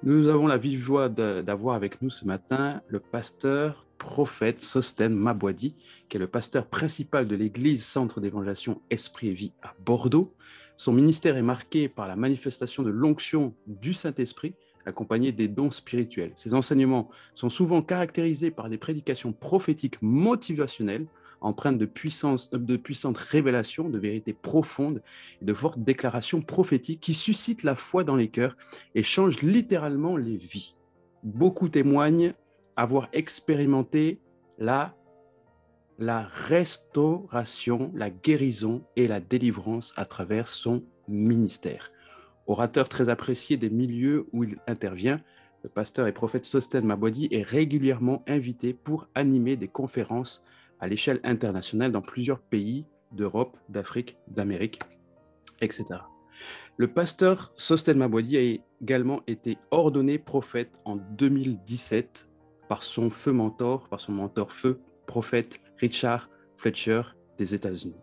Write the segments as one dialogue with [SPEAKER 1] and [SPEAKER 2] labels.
[SPEAKER 1] Nous avons la vive joie d'avoir avec nous ce matin le pasteur prophète Sostène Mabwadi, qui est le pasteur principal de l'église Centre d'évangélisation Esprit et Vie à Bordeaux. Son ministère est marqué par la manifestation de l'onction du Saint-Esprit, accompagnée des dons spirituels. Ses enseignements sont souvent caractérisés par des prédications prophétiques motivationnelles, empreintes de puissantes révélations, de vérités profondes et de fortes déclarations prophétiques qui suscitent la foi dans les cœurs et changent littéralement les vies. Beaucoup témoignent avoir expérimenté la restauration, la guérison et la délivrance à travers son ministère. Orateur très apprécié des milieux où il intervient, le pasteur et prophète Sostène Mabwadi est régulièrement invité pour animer des conférences à l'échelle internationale dans plusieurs pays d'Europe, d'Afrique, d'Amérique, etc. Le pasteur Sostène Mabwadi a également été ordonné prophète en 2017 par son mentor feu, prophète Richard Fletcher des États-Unis.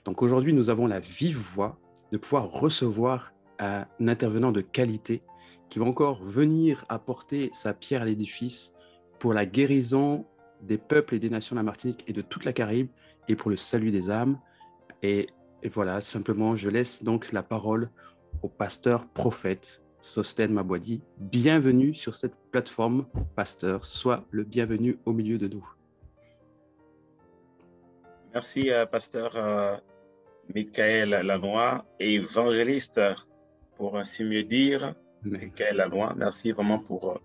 [SPEAKER 1] Donc aujourd'hui, nous avons la vive voix de pouvoir recevoir un intervenant de qualité qui va encore venir apporter sa pierre à l'édifice pour la guérison des peuples et des nations de la Martinique et de toute la Caraïbe et pour le salut des âmes. Et voilà, simplement, je laisse donc la parole au pasteur prophète Sostène Mabwadi. Bienvenue sur cette plateforme, pasteur. Sois le bienvenu au milieu de nous.
[SPEAKER 2] Merci, pasteur Michael Lanois, évangéliste, pour ainsi mieux dire. Michael Lanois, merci vraiment pour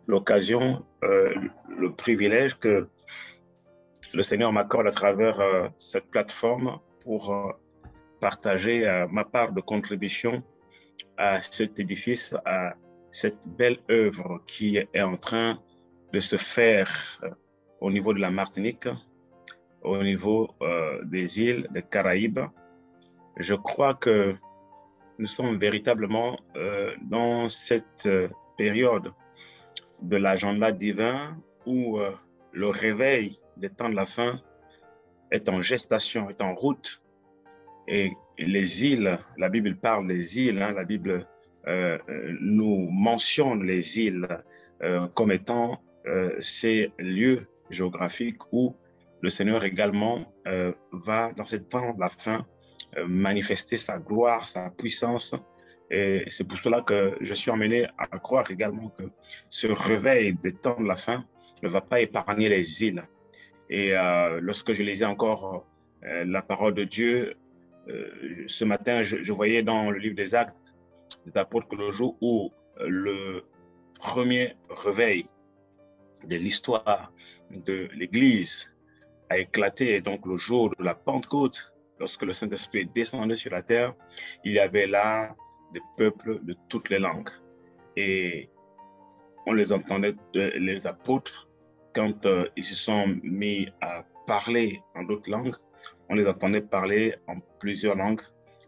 [SPEAKER 2] l'occasion, le privilège que le Seigneur m'accorde à travers cette plateforme pour partager ma part de contribution à cet édifice, à cette belle œuvre qui est en train de se faire au niveau de la Martinique, au niveau des îles des Caraïbes. Je crois que nous sommes véritablement dans cette période de l'agenda divin où le réveil des temps de la fin est en gestation, est en route. Et les îles, la Bible parle des îles, hein, la Bible nous mentionne les îles comme étant ces lieux géographiques où le Seigneur également va, dans ce temps de la fin, manifester sa gloire, sa puissance. Et c'est pour cela que je suis amené à croire également que ce réveil des temps de la fin ne va pas épargner les îles. Et lorsque je lisais encore la parole de Dieu, ce matin, je voyais dans le livre des Actes des Apôtres que le jour où le premier réveil de l'histoire de l'Église a éclaté, donc le jour de la Pentecôte, lorsque le Saint-Esprit est descendu sur la terre, il y avait là des peuples de toutes les langues. Et on les entendait, les apôtres, quand ils se sont mis à parler en d'autres langues, on les entendait parler en plusieurs langues.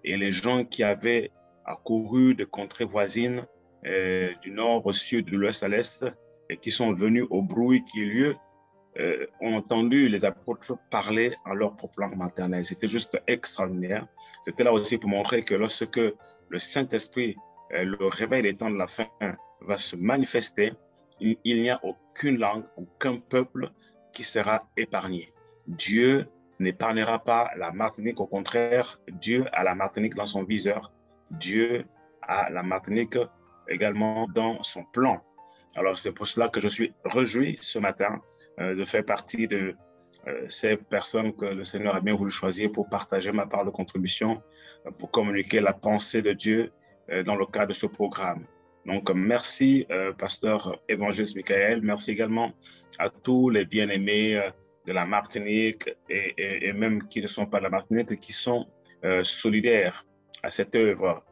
[SPEAKER 2] Et les gens qui avaient accouru de contrées voisines, du nord au sud, de l'ouest à l'est, et qui sont venus au bruit qui eut lieu, ont entendu les apôtres parler en leur propre langue maternelle. C'était juste extraordinaire. C'était là aussi pour montrer que lorsque le Saint-Esprit, le réveil des temps de la fin, va se manifester, il n'y a aucune langue, aucun peuple qui sera épargné. Dieu n'épargnera pas la Martinique, au contraire, Dieu a la Martinique dans son viseur. Dieu a la Martinique également dans son plan. Alors c'est pour cela que je suis réjoui ce matin de faire partie de ces personnes que le Seigneur a bien voulu choisir pour partager ma part de contribution, pour communiquer la pensée de Dieu dans le cadre de ce programme. Donc, merci, pasteur évangéliste Michael. Merci également à tous les bien-aimés de la Martinique et même qui ne sont pas de la Martinique, et qui sont solidaires à cette œuvre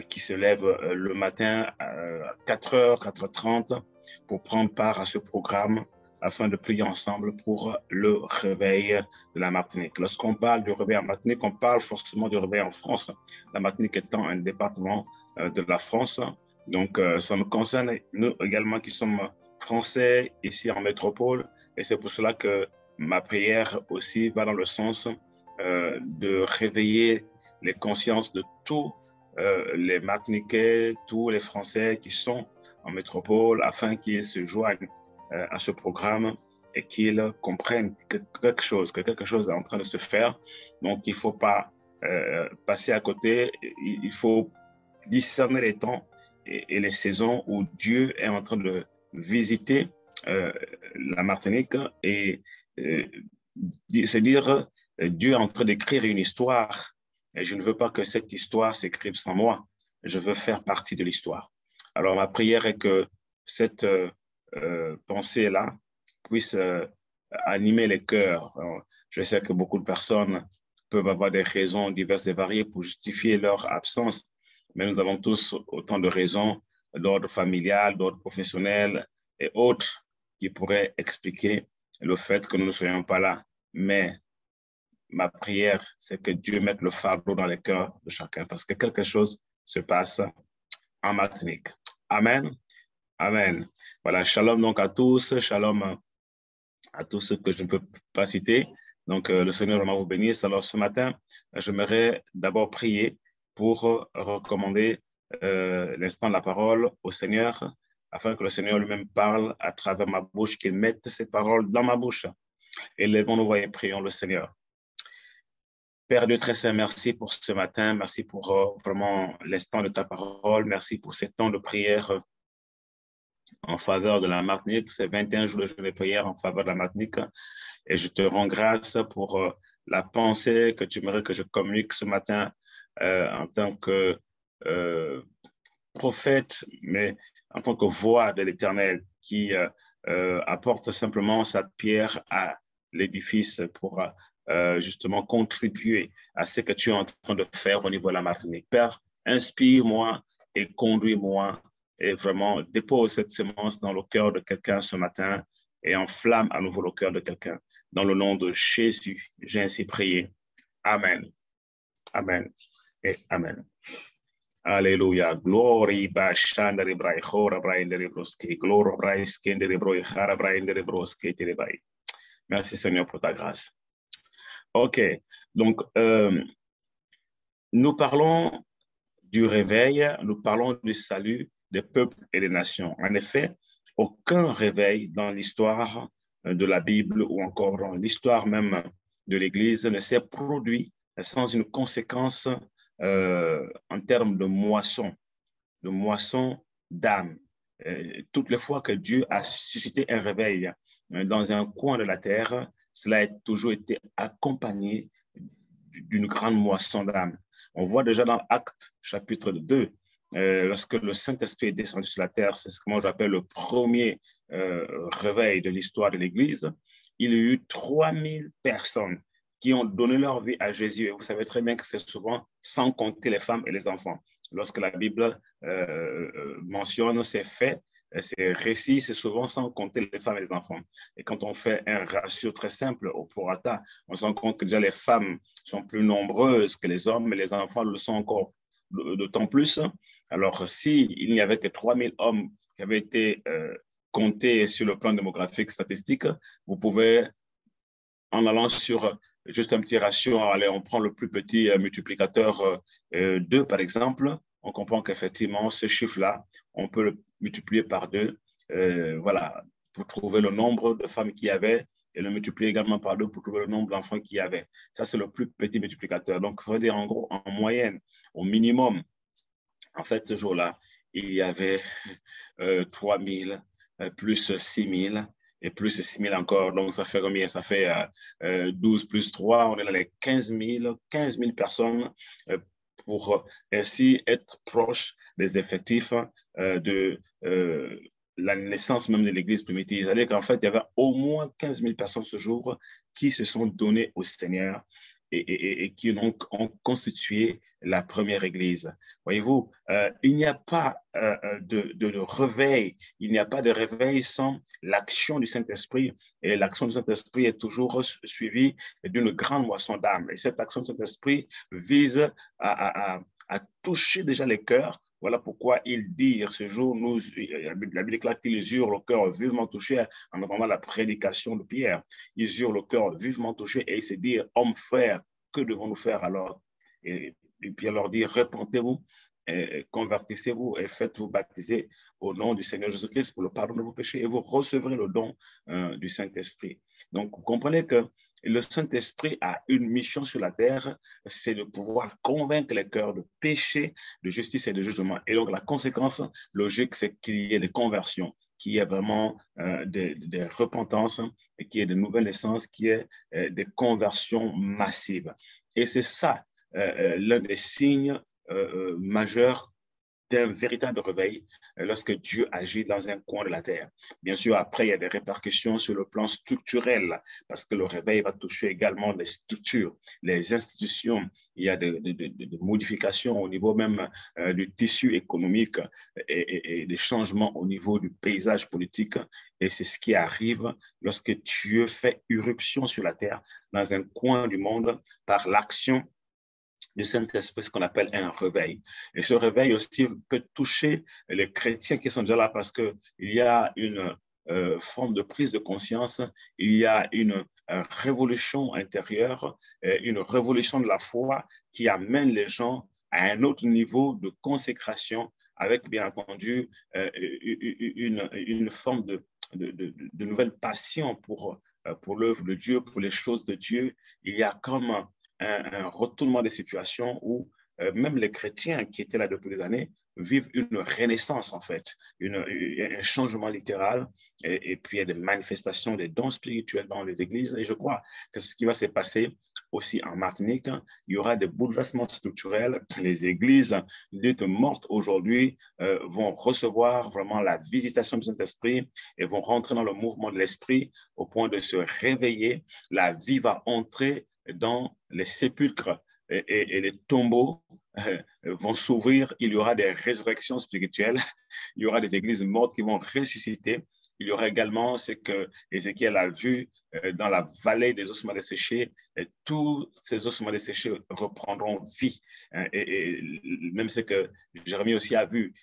[SPEAKER 2] qui se lève le matin à 4h, 4h30 pour prendre part à ce programme afin de prier ensemble pour le réveil de la Martinique. Lorsqu'on parle du réveil en Martinique, on parle forcément du réveil en France. La Martinique étant un département de la France. Donc, ça nous concerne, nous également qui sommes français ici en métropole. Et c'est pour cela que ma prière aussi va dans le sens de réveiller les consciences de tous les Martiniquais, tous les Français qui sont en métropole, afin qu'ils se joignent à ce programme et qu'ils comprennent que quelque chose est en train de se faire. Donc, il ne faut pas passer à côté. Il faut discerner les temps et les saisons où Dieu est en train de visiter la Martinique et se dire Dieu est en train d'écrire une histoire et je ne veux pas que cette histoire s'écrive sans moi. Je veux faire partie de l'histoire. Alors, ma prière est que cette pensée-là puisse animer les cœurs. Alors, je sais que beaucoup de personnes peuvent avoir des raisons diverses et variées pour justifier leur absence, mais nous avons tous autant de raisons d'ordre familial, d'ordre professionnel et autres qui pourraient expliquer le fait que nous ne soyons pas là. Mais ma prière, c'est que Dieu mette le fardeau dans les cœurs de chacun parce que quelque chose se passe en Martinique. Amen. Amen. Voilà, shalom donc à tous, shalom à tous ceux que je ne peux pas citer. Donc, le Seigneur vraiment vous bénisse. Alors, ce matin, j'aimerais d'abord prier pour recommander l'instant de la parole au Seigneur, afin que le Seigneur lui-même parle à travers ma bouche, qu'il mette ses paroles dans ma bouche. Élevons nos voix et prions le Seigneur. Père Dieu très saint, merci pour ce matin, merci pour vraiment l'instant de ta parole, merci pour ces temps de prière en faveur de la Martinique, ces 21 jours de jeûne et prière en faveur de la Martinique. Et je te rends grâce pour la pensée que tu aimerais que je communique ce matin en tant que prophète, mais en tant que voix de l'Éternel qui apporte simplement sa pierre à l'édifice pour justement contribuer à ce que tu es en train de faire au niveau de la Martinique. Père, inspire-moi et conduis-moi et vraiment dépose cette semence dans le cœur de quelqu'un ce matin et enflamme à nouveau le cœur de quelqu'un. Dans le nom de Jésus, j'ai ainsi prié. Amen. Amen et Amen. Alléluia. Glory ba shandari brai chora brai nderebroski. Glory brai skendere broi chara brai nderebroski terebai. Merci Seigneur pour ta grâce. OK. Donc, nous parlons du réveil, nous parlons du salut des peuples et des nations. En effet, aucun réveil dans l'histoire de la Bible ou encore dans l'histoire même de l'Église ne s'est produit sans une conséquence en termes de moisson d'âme. Toutes les fois que Dieu a suscité un réveil dans un coin de la terre, cela a toujours été accompagné d'une grande moisson d'âme. On voit déjà dans Actes chapitre 2, lorsque le Saint-Esprit est descendu sur la terre, c'est ce que moi j'appelle le premier réveil de l'histoire de l'Église. Il y a eu 3000 personnes qui ont donné leur vie à Jésus. Et vous savez très bien que c'est souvent sans compter les femmes et les enfants. Lorsque la Bible mentionne ces faits, ces récits, c'est souvent sans compter les femmes et les enfants. Et quand on fait un ratio très simple au prorata, on se rend compte que déjà les femmes sont plus nombreuses que les hommes, mais les enfants le sont encore d'autant plus. Alors, s'il n'y avait que 3000 hommes qui avaient été comptés sur le plan démographique statistique, vous pouvez, en allant sur juste un petit ratio, allez, on prend le plus petit multiplicateur 2, par exemple, on comprend qu'effectivement, ce chiffre-là, on peut le multiplier par 2, voilà, pour trouver le nombre de femmes qu'il y avait et le multiplier également par 2 pour trouver le nombre d'enfants qu'il y avait. Ça, c'est le plus petit multiplicateur. Donc, ça veut dire, en gros, en moyenne, au minimum, en fait, ce jour-là, il y avait 3000 plus 6000 et plus 6000 encore. Donc, ça fait combien? Ça fait 12 plus 3. On est dans les 15 000 personnes pour ainsi être proche des effectifs de la naissance même de l'Église primitive. C'est-à-dire qu'en fait, il y avait au moins 15 000 personnes ce jour qui se sont données au Seigneur et qui donc ont constitué la première Église. Voyez-vous, il n'y a pas de réveil, il n'y a pas de réveil sans l'action du Saint-Esprit. Et l'action du Saint-Esprit est toujours suivie d'une grande moisson d'âme. Et cette action du Saint-Esprit vise à toucher déjà les cœurs. Voilà pourquoi il dit ce jour, la Bible déclare qu'ils eurent le cœur vivement touché en entendant la prédication de Pierre. Ils eurent le cœur vivement touché et ils se disent, hommes frères, que devons-nous faire alors? Et Pierre leur dit, repentez-vous, convertissez-vous et faites-vous baptiser au nom du Seigneur Jésus-Christ pour le pardon de vos péchés et vous recevrez le don du Saint-Esprit. Donc, vous comprenez que le Saint-Esprit a une mission sur la terre, c'est de pouvoir convaincre les cœurs de péché, de justice et de jugement. Et donc, la conséquence logique, c'est qu'il y ait des conversions, qu'il y ait vraiment des repentances, qu'il y ait de nouvelles naissances, qu'il y ait des conversions massives. Et c'est ça l'un des signes majeurs d'un véritable réveil lorsque Dieu agit dans un coin de la terre. Bien sûr, après, il y a des répercussions sur le plan structurel, parce que le réveil va toucher également les structures, les institutions. Il y a des modifications au niveau même du tissu économique et des changements au niveau du paysage politique. Et c'est ce qui arrive lorsque Dieu fait irruption sur la terre, dans un coin du monde, par l'action du Saint-Esprit, ce qu'on appelle un réveil. Et ce réveil aussi peut toucher les chrétiens qui sont déjà là parce qu'il y a une forme de prise de conscience, il y a une révolution intérieure, une révolution de la foi qui amène les gens à un autre niveau de consécration avec, bien entendu, une forme de nouvelle passion pour l'œuvre de Dieu, pour les choses de Dieu. Il y a comme un retournement des situations où même les chrétiens qui étaient là depuis des années vivent une renaissance, en fait, un changement littéral, et puis il y a des manifestations des dons spirituels dans les églises. Et je crois que c'est ce qui va se passer aussi en Martinique. Il y aura des bouleversements structurels. Les églises dites mortes aujourd'hui vont recevoir vraiment la visitation du Saint-Esprit et vont rentrer dans le mouvement de l'Esprit au point de se réveiller. La vie va entrer dans les sépulcres et les tombeaux vont s'ouvrir. Il y aura des résurrections spirituelles. Il y aura des églises mortes qui vont ressusciter. Il y aura également ce que Ézéchiel a vu dans la vallée des ossements desséchés. Tous ces ossements desséchés reprendront vie. Et même ce que Jérémie aussi a vu,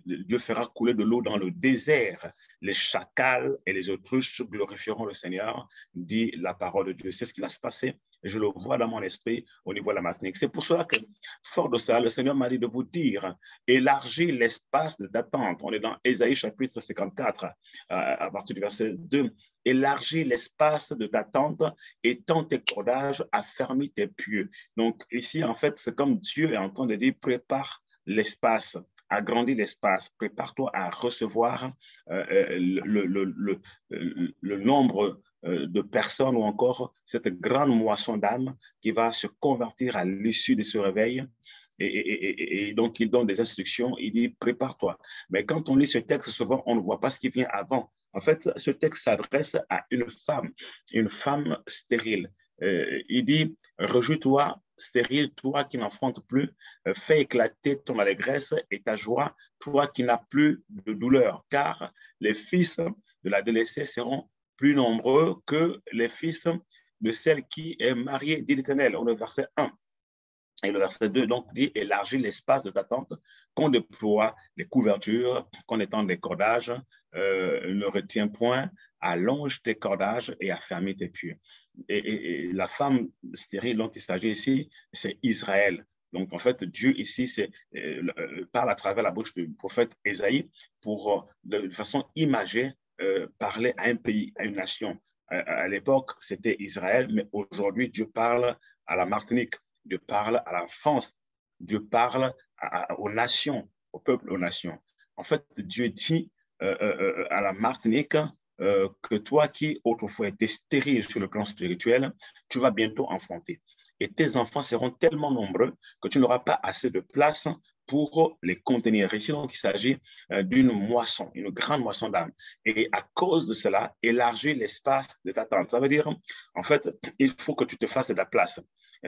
[SPEAKER 2] Dieu fera couler de l'eau dans le désert. Les chacals et les autruches glorifieront le Seigneur, dit la parole de Dieu. C'est ce qui va se passer. Je le vois dans mon esprit au niveau de la Martinique. C'est pour cela que, fort de ça, le Seigneur m'a dit de vous dire, élargis l'espace d'attente. On est dans Ésaïe chapitre 54, à partir du verset 2. Élargis l'espace de d'attente, étends tes cordages, affermis tes pieux. Donc ici, en fait, c'est comme Dieu est en train de dire, prépare l'espace, agrandis l'espace, prépare-toi à recevoir le nombre de personnes ou encore cette grande moisson d'âmes qui va se convertir à l'issue de ce réveil. Et donc, il donne des instructions, il dit, prépare-toi. Mais quand on lit ce texte, souvent, on ne voit pas ce qui vient avant. En fait, ce texte s'adresse à une femme stérile. Il dit, rejouis-toi, stérile, toi qui n'enfantes plus, fais éclater ton allégresse et ta joie, toi qui n'as plus de douleur, car les fils de la délaissée seront plus nombreux que les fils de celle qui est mariée, dit l'Éternel. On est au verset 1. Et le verset 2, donc, dit élargis l'espace de ta tente, qu'on déploie les couvertures, qu'on étende les cordages, ne retiens point, allonge tes cordages et affermis tes pieds. Et la femme stérile dont il s'agit ici, c'est Israël. Donc, en fait, Dieu ici parle à travers la bouche du prophète Ésaïe pour, de façon imagée, parler à un pays, à une nation. À l'époque, c'était Israël, mais aujourd'hui, Dieu parle à la Martinique. Dieu parle à la France, Dieu parle aux nations, au peuple, aux nations. En fait, Dieu dit à la Martinique que toi qui autrefois étais stérile sur le plan spirituel, tu vas bientôt enfanter. Et tes enfants seront tellement nombreux que tu n'auras pas assez de place pour les contenir. Ici, donc, il s'agit d'une moisson, une grande moisson d'âmes. Et à cause de cela, élargir l'espace de ta tente. Ça veut dire, en fait, il faut que tu te fasses de la place.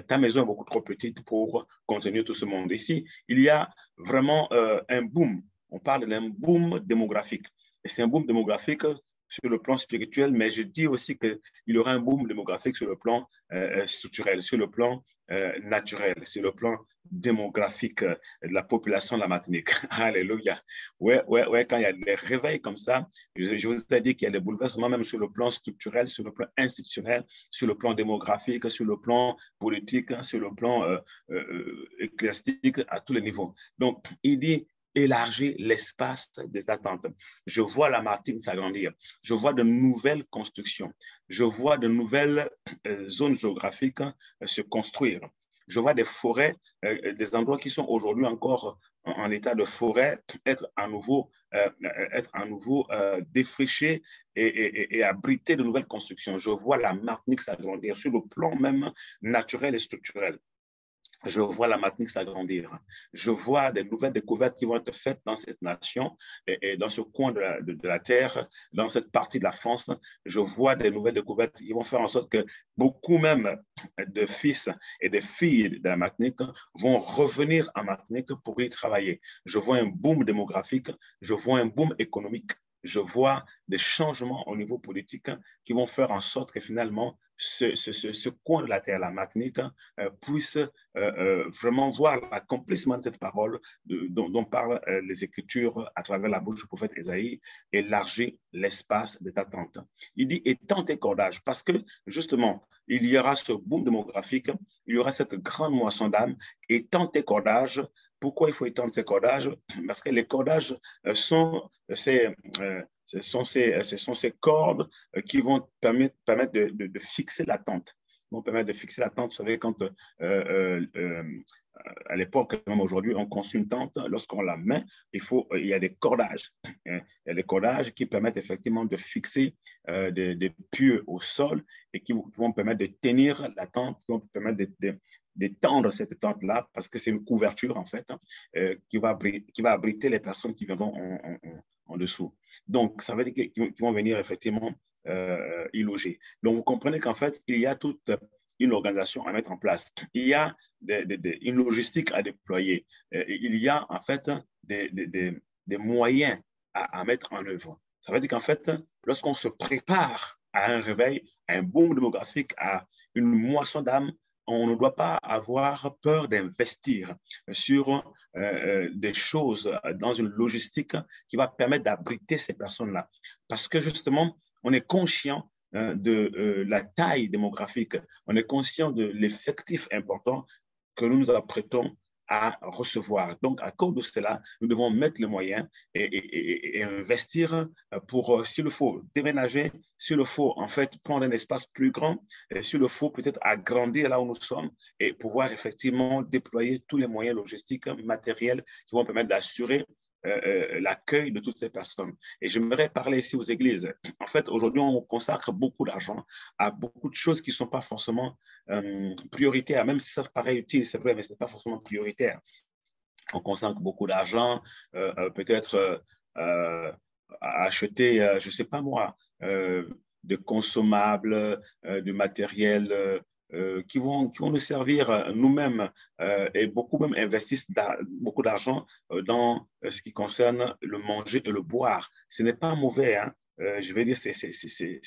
[SPEAKER 2] Ta maison est beaucoup trop petite pour contenir tout ce monde. Ici, il y a vraiment un boom. On parle d'un boom démographique. Et c'est un boom démographique sur le plan spirituel, mais je dis aussi qu'il y aura un boom démographique sur le plan structurel, sur le plan naturel, sur le plan démographique de la population de la Martinique. Alléluia. Ouais, quand il y a des réveils comme ça, je vous ai dit qu'il y a des bouleversements même sur le plan structurel, sur le plan institutionnel, sur le plan démographique, sur le plan politique, sur le plan ecclésiastique, à tous les niveaux. Donc, il dit, élargir l'espace des attentes. Je vois la Martinique s'agrandir. Je vois de nouvelles constructions. Je vois de nouvelles zones géographiques se construire. Je vois des forêts, des endroits qui sont aujourd'hui encore en état de forêt, être à nouveau défrichés et abriter de nouvelles constructions. Je vois la Martinique s'agrandir sur le plan même naturel et structurel. Je vois la Martinique s'agrandir. Je vois des nouvelles découvertes qui vont être faites dans cette nation et dans ce coin de la terre, dans cette partie de la France. Je vois des nouvelles découvertes qui vont faire en sorte que beaucoup même de fils et de filles de la Martinique vont revenir en Martinique pour y travailler. Je vois un boom démographique, je vois un boom économique, je vois des changements au niveau politique qui vont faire en sorte que finalement, ce coin de la terre, la Martinique, puisse vraiment voir l'accomplissement de cette parole dont parlent les Écritures à travers la bouche du prophète Ésaïe, élargir l'espace de ta tente. Il dit étends tes cordages parce que justement, il y aura ce boom démographique, il y aura cette grande moisson d'âmes, étends tes cordages. Pourquoi il faut étendre ces cordages? Parce que les cordages sont ces cordes qui vont permettre de fixer la tente. Vont permettre de fixer la tente. Vous savez, quand à l'époque, même aujourd'hui, on construit une tente, lorsqu'on la met, il y a des cordages. Il y a des cordages qui permettent effectivement de fixer des pieux au sol et qui vont permettre de tenir la tente, qui vont permettre d'étendre cette tente-là, parce que c'est une couverture, en fait, qui va abriter les personnes qui viendront en dessous. Donc, ça veut dire qu'ils vont venir effectivement y loger. Donc, vous comprenez qu'en fait, il y a toute une organisation à mettre en place. Il y a une logistique à déployer. Il y a en fait des moyens à mettre en œuvre. Ça veut dire qu'en fait, lorsqu'on se prépare à un réveil, à un boom démographique, à une moisson d'âme, on ne doit pas avoir peur d'investir sur des choses dans une logistique qui va permettre d'abriter ces personnes-là. Parce que justement, on est conscient de la taille démographique, on est conscient de l'effectif important que nous nous apprêtons à recevoir. Donc, à cause de cela, nous devons mettre les moyens et investir pour, s'il le faut, déménager, s'il le faut, en fait, prendre un espace plus grand, s'il le faut, peut-être agrandir là où nous sommes et pouvoir effectivement déployer tous les moyens logistiques, matériels qui vont permettre d'assurer l'accueil de toutes ces personnes. Et j'aimerais parler ici aux églises. En fait, aujourd'hui, on consacre beaucoup d'argent à beaucoup de choses qui ne sont pas forcément prioritaires, même si ça se paraît utile, c'est vrai, mais ce n'est pas forcément prioritaire. On consacre beaucoup d'argent, peut-être à acheter, je ne sais pas moi, de consommables, du matériel qui vont nous servir nous-mêmes et beaucoup même investissent beaucoup d'argent dans ce qui concerne le manger et le boire. Ce n'est pas mauvais, hein. Je vais dire,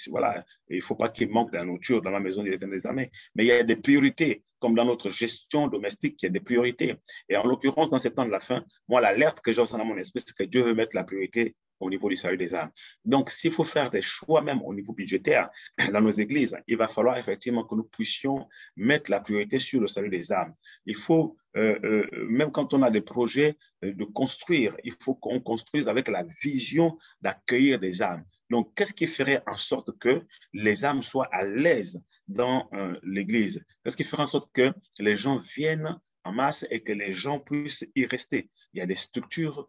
[SPEAKER 2] voilà, il ne faut pas qu'il manque de la nourriture dans la maison des armées, mais il y a des priorités, comme dans notre gestion domestique, il y a des priorités. Et en l'occurrence, dans ces temps de la fin, moi, l'alerte que j'ai dans mon esprit, c'est que Dieu veut mettre la priorité au niveau du salut des âmes. Donc, s'il faut faire des choix même au niveau budgétaire dans nos églises, il va falloir effectivement que nous puissions mettre la priorité sur le salut des âmes. Il faut, même quand on a des projets de construire, il faut qu'on construise avec la vision d'accueillir des âmes. Donc, qu'est-ce qui ferait en sorte que les âmes soient à l'aise dans l'église? Qu'est-ce qui ferait en sorte que les gens viennent en masse et que les gens puissent y rester? Il y a des structures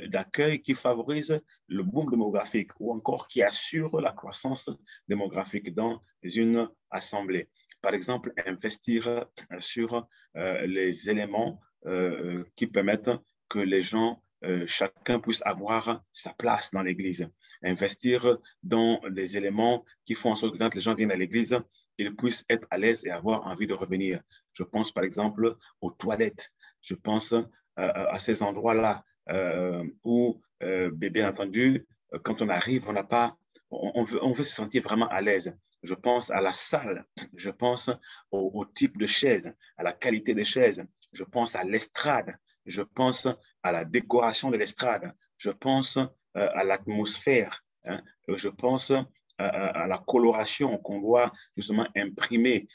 [SPEAKER 2] d'accueil qui favorisent le boom démographique ou encore qui assurent la croissance démographique dans une assemblée. Par exemple, investir sur les éléments qui permettent que les gens chacun puisse avoir sa place dans l'Église. Investir dans les éléments qui font en sorte que quand les gens viennent à l'Église, ils puissent être à l'aise et avoir envie de revenir. Je pense par exemple aux toilettes. Je pense à ces endroits-là où, bien entendu, quand on arrive, on veut se sentir vraiment à l'aise. Je pense à la salle, je pense au type de chaise, à la qualité des chaises, je pense à l'estrade, je pense à la décoration de l'estrade, je pense à l'atmosphère, hein, je pense à la coloration qu'on doit justement imprimer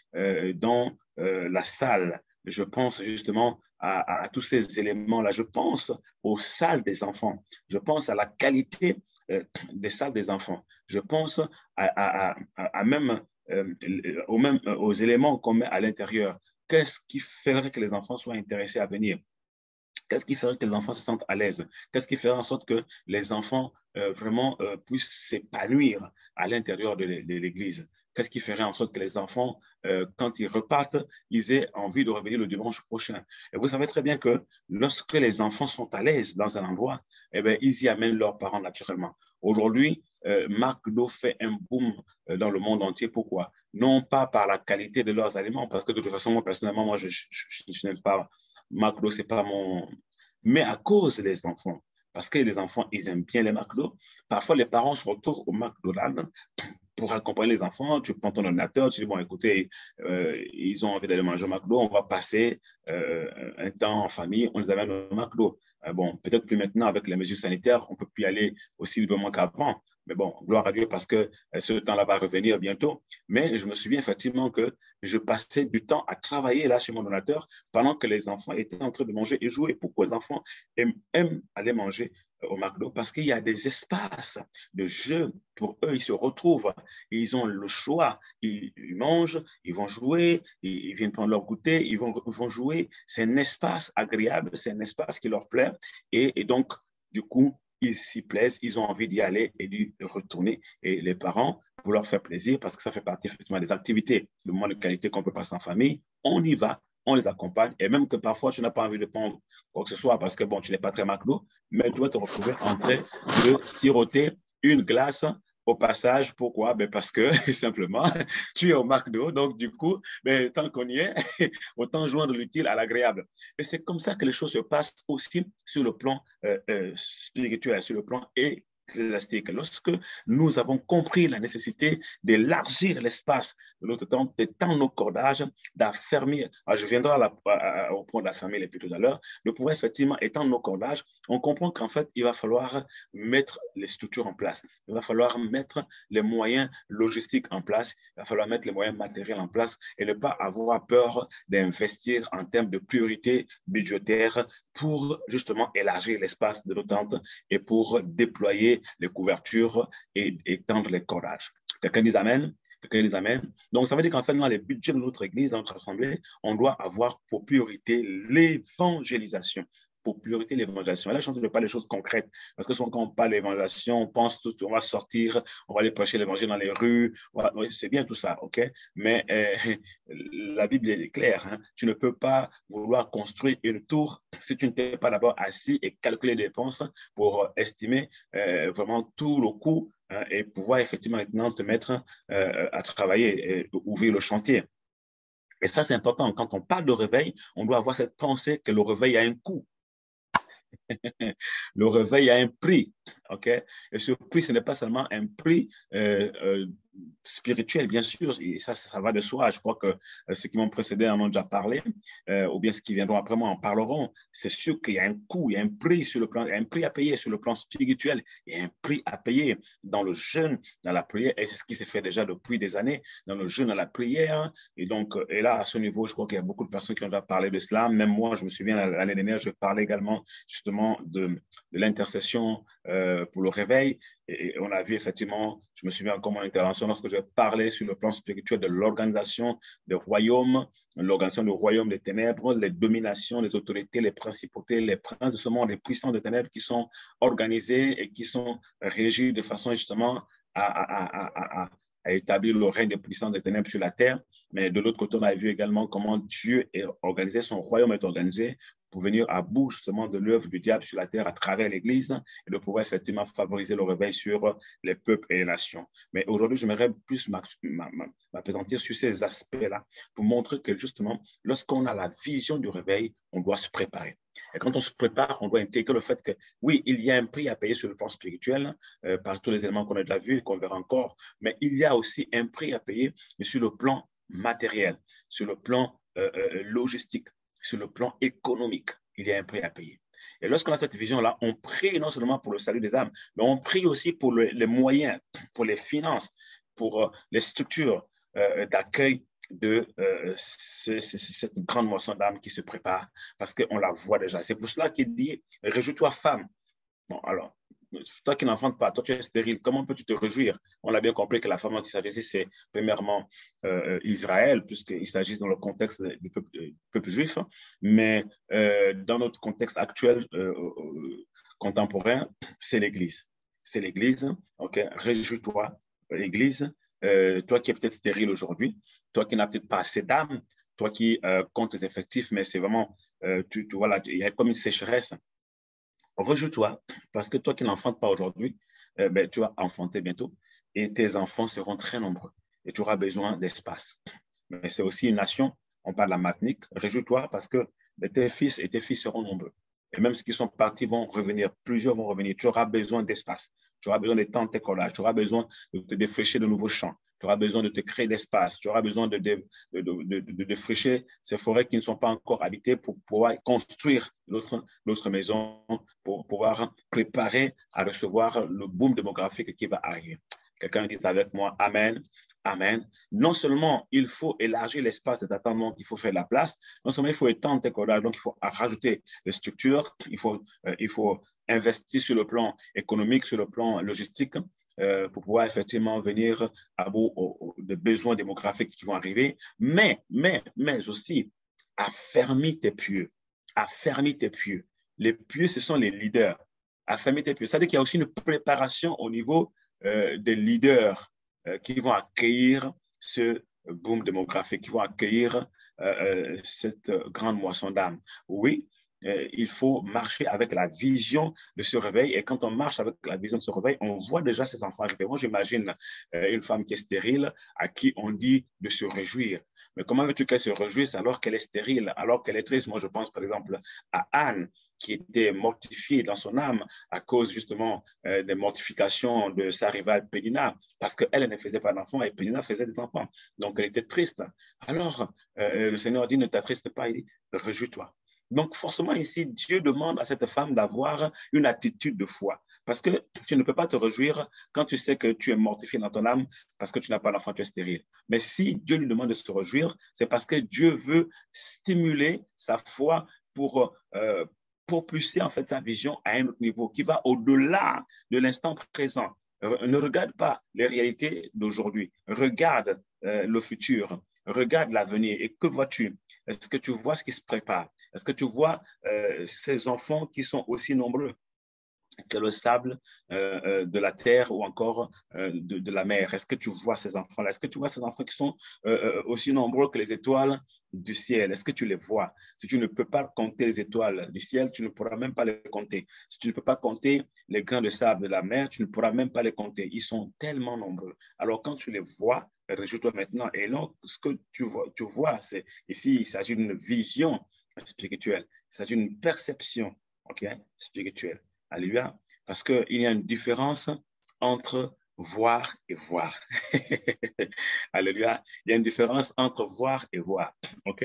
[SPEAKER 2] dans la salle. Je pense justement à tous ces éléments-là. Je pense aux salles des enfants. Je pense à la qualité des salles des enfants. Je pense même, aux éléments qu'on met à l'intérieur. Qu'est-ce qui ferait que les enfants soient intéressés à venir? Qu'est-ce qui ferait que les enfants se sentent à l'aise? Qu'est-ce qui ferait en sorte que les enfants vraiment puissent s'épanouir à l'intérieur de l'église? Qu'est-ce qui ferait en sorte que les enfants, quand ils repartent, ils aient envie de revenir le dimanche prochain? Et vous savez très bien que lorsque les enfants sont à l'aise dans un endroit, eh bien, ils y amènent leurs parents naturellement. Aujourd'hui, McDo fait un boom dans le monde entier. Pourquoi? Non pas par la qualité de leurs aliments, parce que de toute façon, moi, personnellement, moi, je n'aime pas McDo, c'est pas mon... Mais à cause des enfants, parce que les enfants, ils aiment bien les McDo. Parfois, les parents se retrouvent au McDonald's pour accompagner les enfants. Tu prends ton ordinateur, tu dis, bon, écoutez, ils ont envie d'aller manger au McDo, on va passer un temps en famille, on les amène au McDo. Bon, peut-être plus maintenant, avec les mesures sanitaires, on ne peut plus y aller aussi librement qu'avant. Mais bon, gloire à Dieu parce que ce temps-là va revenir bientôt. Mais je me souviens effectivement que je passais du temps à travailler là sur mon ordinateur pendant que les enfants étaient en train de manger et jouer. Pourquoi les enfants aiment aller manger au McDo? Parce qu'il y a des espaces de jeu. Pour eux, ils se retrouvent, ils ont le choix. Ils mangent, ils vont jouer, ils viennent prendre leur goûter, ils vont jouer. C'est un espace agréable, c'est un espace qui leur plaît. Et donc, du coup, ils s'y plaisent, ils ont envie d'y aller et d'y retourner. Et les parents, pour leur faire plaisir, parce que ça fait partie effectivement des activités, le moment de qualité qu'on peut passer en famille, on y va, on les accompagne. Et même que parfois, tu n'as pas envie de prendre quoi que ce soit parce que bon, tu n'es pas très McDo, mais tu vas te retrouver en train de siroter une glace au passage. Pourquoi? Ben parce que simplement, tu es au McDo, donc du coup, ben, tant qu'on y est, autant joindre l'utile à l'agréable. Et c'est comme ça que les choses se passent aussi sur le plan spirituel, sur le plan ecclésiastique. Lorsque nous avons compris la nécessité d'élargir l'espace de notre temps, d'étendre nos cordages, d'affermir, je viendrai au point d'affermir plus tout à l'heure, de pouvoir effectivement étendre nos cordages, on comprend qu'en fait, il va falloir mettre les structures en place. Il va falloir mettre les moyens logistiques en place. Il va falloir mettre les moyens matériels en place et ne pas avoir peur d'investir en termes de priorité budgétaire pour justement élargir l'espace de nos tentes et pour déployer les couvertures et étendre les cordages. Quelqu'un dit Amen? Quelqu'un dit Amen? Donc, ça veut dire qu'en fait, dans les budgets de notre Église, dans notre Assemblée, on doit avoir pour priorité l'évangélisation. Pour priorité l'évangélisation. Et là, je ne veux pas les choses concrètes, parce que souvent, quand on parle d'évangélisation, on pense tout, on va sortir, on va aller prêcher l'évangile dans les rues. Oui, c'est bien tout ça, OK? Mais la Bible est claire. Hein? Tu ne peux pas vouloir construire une tour si tu ne t'es pas d'abord assis et calculer les dépenses pour estimer vraiment tout le coût et pouvoir effectivement maintenant te mettre à travailler et ouvrir le chantier. Et ça, c'est important. Quand on parle de réveil, on doit avoir cette pensée que le réveil a un coût. Le réveil a un prix, OK? Et ce prix, ce n'est pas seulement un prix spirituel, bien sûr, et ça va de soi. Je crois que ceux qui m'ont précédé en ont déjà parlé, ou bien ceux qui viendront après moi en parleront. C'est sûr qu'il y a un coût, il y a un prix sur le plan, il y a un prix à payer sur le plan spirituel, il y a un prix à payer dans le jeûne, dans la prière, et c'est ce qui s'est fait déjà depuis des années, dans le jeûne, dans la prière. Et donc, et là, à ce niveau, je crois qu'il y a beaucoup de personnes qui ont déjà parlé de cela. Même moi, je me souviens, l'année dernière, je parlais également justement de l'intercession pour le réveil. Et on a vu effectivement, je me souviens encore mon intervention lorsque je parlais sur le plan spirituel de l'organisation des royaumes, l'organisation du royaume des ténèbres, les dominations, les autorités, les principautés, les princes de ce monde, les puissants des ténèbres qui sont organisés et qui sont régis de façon justement à établir le règne des puissants des ténèbres sur la terre. Mais de l'autre côté, on a vu également comment Dieu est organisé, son royaume est organisé pour venir à bout justement de l'œuvre du diable sur la terre à travers l'Église et de pouvoir effectivement favoriser le réveil sur les peuples et les nations. Mais aujourd'hui, j'aimerais plus m'appesantir sur ces aspects-là pour montrer que justement, lorsqu'on a la vision du réveil, on doit se préparer. Et quand on se prépare, on doit intégrer le fait que oui, il y a un prix à payer sur le plan spirituel par tous les éléments qu'on a déjà vus et qu'on verra encore, mais il y a aussi un prix à payer sur le plan matériel, sur le plan logistique, sur le plan économique. Il y a un prix à payer. Et lorsqu'on a cette vision-là, on prie non seulement pour le salut des âmes, mais on prie aussi pour les moyens, pour les finances, pour les structures d'accueil de cette grande moisson d'âme qui se prépare, parce qu'on la voit déjà. C'est pour cela qu'il dit, réjouis-toi femme. Bon, alors, toi qui n'enfantes pas, toi tu es stérile, comment peux-tu te réjouir? On a bien compris que la femme dont il s'agissait, c'est premièrement Israël, puisqu'il s'agit dans le contexte du peuple juif, mais dans notre contexte actuel, contemporain, c'est l'Église. C'est l'Église, ok? Réjouis-toi, l'Église, toi qui es peut-être stérile aujourd'hui, toi qui n'as peut-être pas assez d'âme, toi qui comptes les effectifs, mais c'est vraiment, voilà, il y a comme une sécheresse. Réjouis-toi, parce que toi qui n'enfantes pas aujourd'hui, ben, tu vas enfanter bientôt et tes enfants seront très nombreux et tu auras besoin d'espace. Mais c'est aussi une nation, on parle de la Martinique. Réjouis-toi parce que ben, tes fils et tes filles seront nombreux. Et même ceux qui sont partis vont revenir, plusieurs vont revenir. Tu auras besoin d'espace, tu auras besoin de temps de décollage, tu auras besoin de te défricher de nouveaux champs, tu auras besoin de te créer l'espace, tu auras besoin de défricher ces forêts qui ne sont pas encore habitées pour pouvoir construire d'autres maisons, pour pouvoir préparer à recevoir le boom démographique qui va arriver. Quelqu'un dit avec moi, Amen, Amen. Non seulement il faut élargir l'espace des attendements, il faut faire la place, non seulement il faut étendre tes cordages, donc il faut rajouter des structures, il faut investir sur le plan économique, sur le plan logistique, pour pouvoir effectivement venir à bout des besoins démographiques qui vont arriver, mais aussi affermis tes pieux, affermis tes pieux. Les pieux, ce sont les leaders. Affermis tes pieux. C'est-à-dire qu'il y a aussi une préparation au niveau des leaders qui vont accueillir ce boom démographique, qui vont accueillir cette grande moisson d'âme. Oui, il faut marcher avec la vision de ce réveil. Et quand on marche avec la vision de ce réveil, on voit déjà ces enfants arriver. Moi, j'imagine une femme qui est stérile, à qui on dit de se réjouir. Mais comment veux-tu qu'elle se réjouisse alors qu'elle est stérile, alors qu'elle est triste? Moi, je pense par exemple à Anne, qui était mortifiée dans son âme à cause justement des mortifications de sa rivale Pénina, parce qu'elle ne faisait pas d'enfants et Pénina faisait des enfants. Donc, elle était triste. Alors, le Seigneur dit, ne t'attriste pas, il dit, réjouis-toi. Donc, forcément, ici, Dieu demande à cette femme d'avoir une attitude de foi. Parce que tu ne peux pas te réjouir quand tu sais que tu es mortifié dans ton âme parce que tu n'as pas d'enfant, tu es stérile. Mais si Dieu lui demande de se réjouir, c'est parce que Dieu veut stimuler sa foi pour propulser en fait sa vision à un autre niveau qui va au-delà de l'instant présent. Ne regarde pas les réalités d'aujourd'hui. Regarde le futur. Regarde l'avenir. Et que vois-tu? Est-ce que tu vois ce qui se prépare? Est-ce que tu vois ces enfants qui sont aussi nombreux que le sable de la terre ou encore de la mer? Est-ce que tu vois ces enfants-là? Est-ce que tu vois ces enfants qui sont aussi nombreux que les étoiles du ciel? Est-ce que tu les vois? Si tu ne peux pas compter les étoiles du ciel, tu ne pourras même pas les compter. Si tu ne peux pas compter les grains de sable de la mer, tu ne pourras même pas les compter. Ils sont tellement nombreux. Alors quand tu les vois, réjouis-toi maintenant. Et là, ce que tu vois, c'est ici, il s'agit d'une vision spirituelle. Il s'agit d'une perception, okay, spirituelle. Alléluia. Parce qu'il y a une différence entre voir et voir. Alléluia. Il y a une différence entre voir et voir. OK?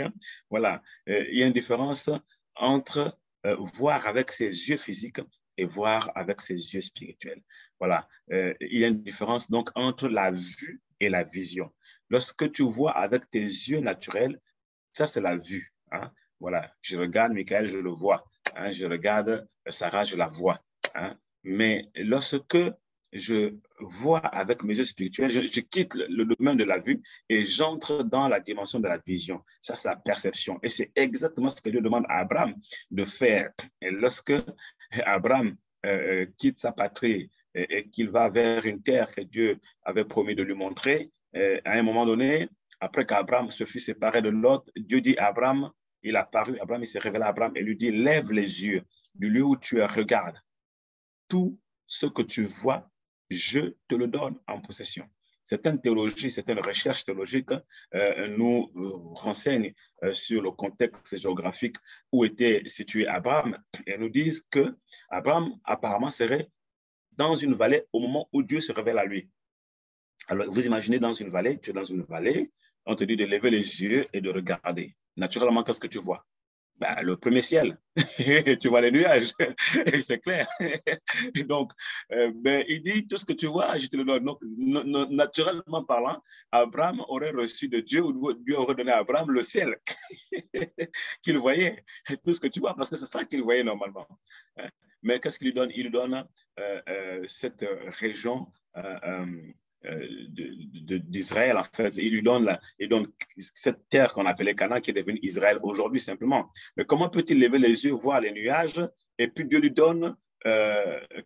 [SPEAKER 2] Voilà. Il y a une différence entre voir avec ses yeux physiques et voir avec ses yeux spirituels. Voilà. Il y a une différence donc entre la vue et la vision. Lorsque tu vois avec tes yeux naturels, ça c'est la vue. Hein? Voilà. Je regarde Michael, je le vois. Hein? Je regarde Sarah, je la vois. Hein? Mais lorsque je vois avec mes yeux spirituels, je quitte le domaine de la vue et j'entre dans la dimension de la vision. Ça, c'est la perception. Et c'est exactement ce que Dieu demande à Abraham de faire. Et lorsque Abraham quitte sa patrie et qu'il va vers une terre que Dieu avait promis de lui montrer, à un moment donné, après qu'Abraham se fut séparé de Lot, Dieu dit à Abraham, il a paru, Abraham, il s'est révélé à Abraham et lui dit, lève les yeux du lieu où tu es, regarde. Tout ce que tu vois, je te le donne en possession. Certaines théologies, certaines recherches théologiques nous renseignent sur le contexte géographique où était situé Abraham et nous disent que Abraham apparemment serait dans une vallée au moment où Dieu se révèle à lui. Alors, vous imaginez dans une vallée, tu es dans une vallée, on te dit de lever les yeux et de regarder. Naturellement, qu'est-ce que tu vois? Ben, le premier ciel. Tu vois les nuages, c'est clair. Donc, ben, il dit, tout ce que tu vois, je te le donne. Donc, naturellement parlant, Abraham aurait reçu de Dieu, ou Dieu aurait donné à Abraham le ciel qu'il voyait, tout ce que tu vois, parce que c'est ça qu'il voyait normalement. Mais qu'est-ce qu'il lui donne? Il lui donne cette région d'Israël, en fait. Il donne cette terre qu'on appelait Canaan, qui est devenue Israël aujourd'hui simplement. Mais comment peut-il lever les yeux, voir les nuages, et puis Dieu lui donne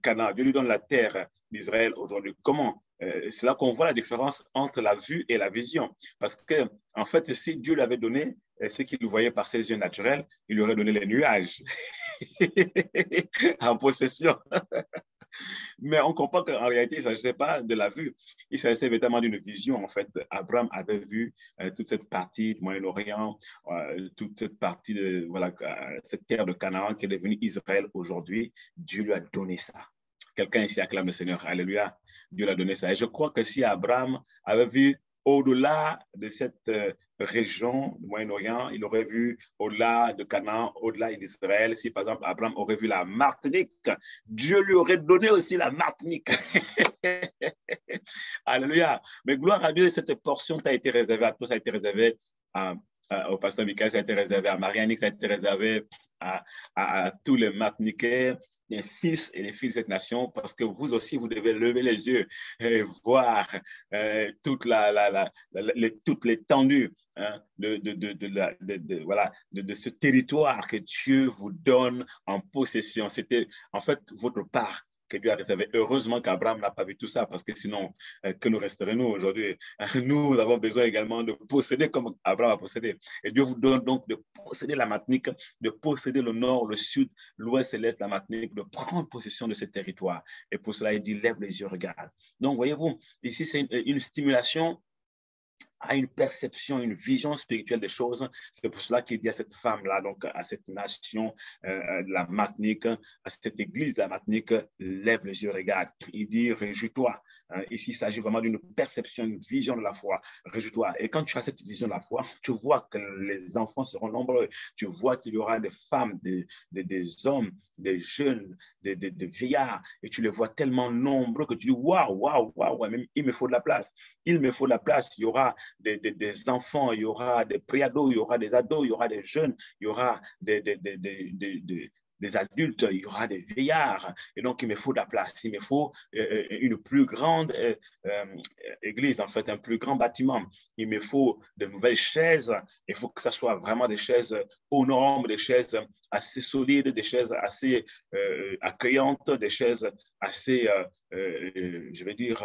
[SPEAKER 2] Canaan, Dieu lui donne la terre d'Israël aujourd'hui? Comment? C'est là qu'on voit la différence entre la vue et la vision. Parce que, en fait, si Dieu lui avait donné ce qu'il voyait par ses yeux naturels, il lui aurait donné les nuages en possession. Mais on comprend qu'en réalité, il ne s'agissait pas de la vue, il s'agissait véritablement d'une vision. En fait, Abraham avait vu toute cette partie du Moyen-Orient, toute cette partie de voilà, cette terre de Canaan qui est devenue Israël aujourd'hui. Dieu lui a donné ça. Quelqu'un ici acclame le Seigneur. Alléluia. Dieu lui a donné ça. Et je crois que si Abraham avait vu au-delà de cette région du Moyen-Orient, il aurait vu au-delà de Canaan, au-delà d'Israël. Si par exemple Abraham aurait vu la Martinique, Dieu lui aurait donné aussi la Martinique. Alléluia. Mais gloire à Dieu, cette portion t'a été réservée à toi, ça a été réservé au pasteur Michael, ça a été réservé à Marianne, ça a été réservé à tous les Martiniquais, les fils et les filles de cette nation, parce que vous aussi, vous devez lever les yeux et voir toute l'étendue de ce territoire que Dieu vous donne en possession. C'était en fait votre part que Dieu a réservé. Heureusement qu'Abraham n'a pas vu tout ça, parce que sinon, que nous resterons-nous aujourd'hui? Nous avons besoin également de posséder comme Abraham a possédé. Et Dieu vous donne donc de posséder la Martinique, de posséder le nord, le sud, l'ouest et l'est de la Martinique, de prendre possession de ce territoire. Et pour cela, il dit, lève les yeux, regarde. Donc, voyez-vous, ici, c'est une stimulation à une perception, une vision spirituelle des choses. C'est pour cela qu'il dit à cette femme-là, donc à cette nation de la Martinique, à cette église de la Martinique, lève les yeux, regarde. Il dit, réjouis-toi. Ici, il s'agit vraiment d'une perception, une vision de la foi. Réjouis-toi. Et quand tu as cette vision de la foi, tu vois que les enfants seront nombreux. Tu vois qu'il y aura des femmes, des hommes, des jeunes, des vieillards. Et tu les vois tellement nombreux que tu dis, waouh, waouh, waouh, il me faut de la place. Il me faut de la place. Il y aura des enfants, il y aura des préados, il y aura des ados, il y aura des jeunes, il y aura des adultes, il y aura des vieillards. Et donc, il me faut de la place. Il me faut une plus grande église, en fait, un plus grand bâtiment. Il me faut de nouvelles chaises. Il faut que ce soit vraiment des chaises aux normes, des chaises assez solides, des chaises assez accueillantes, des chaises assez, je vais dire,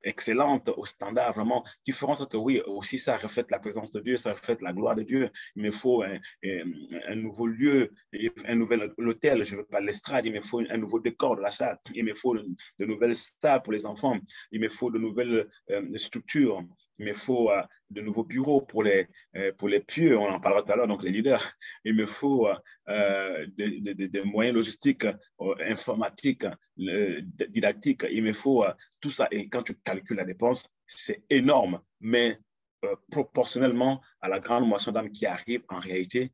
[SPEAKER 2] excellente, au standard, vraiment, qui feront ce que oui, aussi ça reflète la présence de Dieu, ça reflète la gloire de Dieu. Il me faut un nouveau lieu, un nouvel hôtel, je ne veux pas l'estrade, il me faut un nouveau décor de la salle, il me faut de nouvelles salles pour les enfants, il me faut de nouvelles structures, il me faut de nouveaux bureaux pour les pieux, on en parlera tout à l'heure, donc les leaders, il me faut des moyens logistiques, informatiques, didactiques, il me faut tout ça. Et quand tu calcules la dépense, c'est énorme, mais proportionnellement à la grande moisson d'âme qui arrive, en réalité,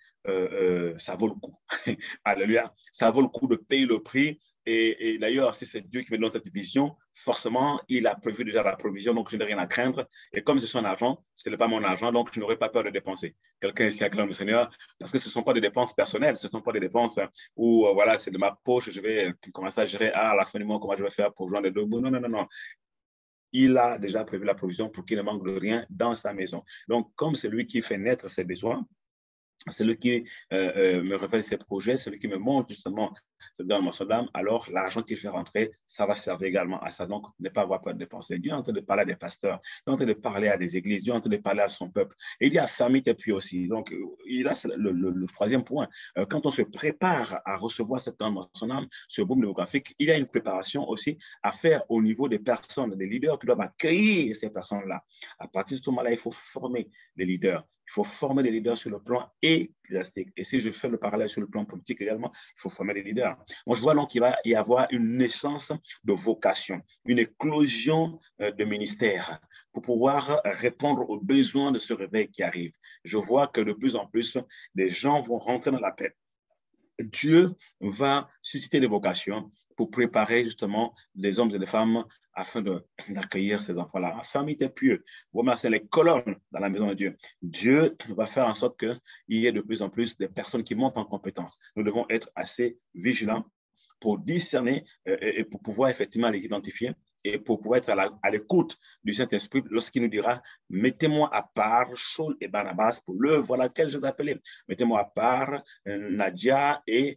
[SPEAKER 2] ça vaut le coup. Alléluia. Ça vaut le coup de payer le prix. Et d'ailleurs, si c'est Dieu qui me donne cette vision, forcément, il a prévu déjà la provision, donc je n'ai rien à craindre. Et comme c'est son argent, ce n'est pas mon argent, donc je n'aurai pas peur de dépenser. Quelqu'un ici acclame le Seigneur, parce que ce ne sont pas des dépenses personnelles, ce ne sont pas des dépenses où, voilà, c'est de ma poche, je vais commencer à gérer, à la fin du mois, comment je vais faire pour joindre les deux bouts. Non, non, non, non. Il a déjà prévu la provision pour qu'il ne manque de rien dans sa maison. Donc, comme c'est lui qui fait naître ses besoins, c'est lui qui me révèle ses projets, c'est lui qui me montre justement cette grande moisson d'âme, alors l'argent qu'il fait rentrer, ça va servir également à ça. Donc, ne pas avoir peur de dépenser. Dieu est en train de parler à des pasteurs, Dieu est en train de parler à des églises, Dieu est en train de parler à son peuple. Et il dit affermis tes pieds aussi. Donc, il a le troisième point. Quand on se prépare à recevoir cette grande moisson d'âme, ce boom démographique, il y a une préparation aussi à faire au niveau des personnes, des leaders qui doivent accueillir ces personnes-là. À partir de ce moment-là, il faut former les leaders. Il faut former les leaders sur le plan ecclésiastique. Et si je fais le parallèle sur le plan politique également, il faut former les leaders. Moi, je vois donc qu'il va y avoir une naissance de vocation, une éclosion de ministères pour pouvoir répondre aux besoins de ce réveil qui arrive. Je vois que de plus en plus, les gens vont rentrer dans la tête. Dieu va susciter des vocations pour préparer justement les hommes et les femmes afin d'accueillir ces enfants-là. Famille est pieux. Vraiment, c'est les colonnes dans la maison de Dieu. Dieu va faire en sorte qu'il y ait de plus en plus de personnes qui montent en compétence. Nous devons être assez vigilants pour discerner et pour pouvoir effectivement les identifier et pour pouvoir être à l'écoute du Saint-Esprit lorsqu'il nous dira « Mettez-moi à part Saul et Barnabas pour l'œuvre à laquelle je vous appelais. Mettez-moi à part Nadia et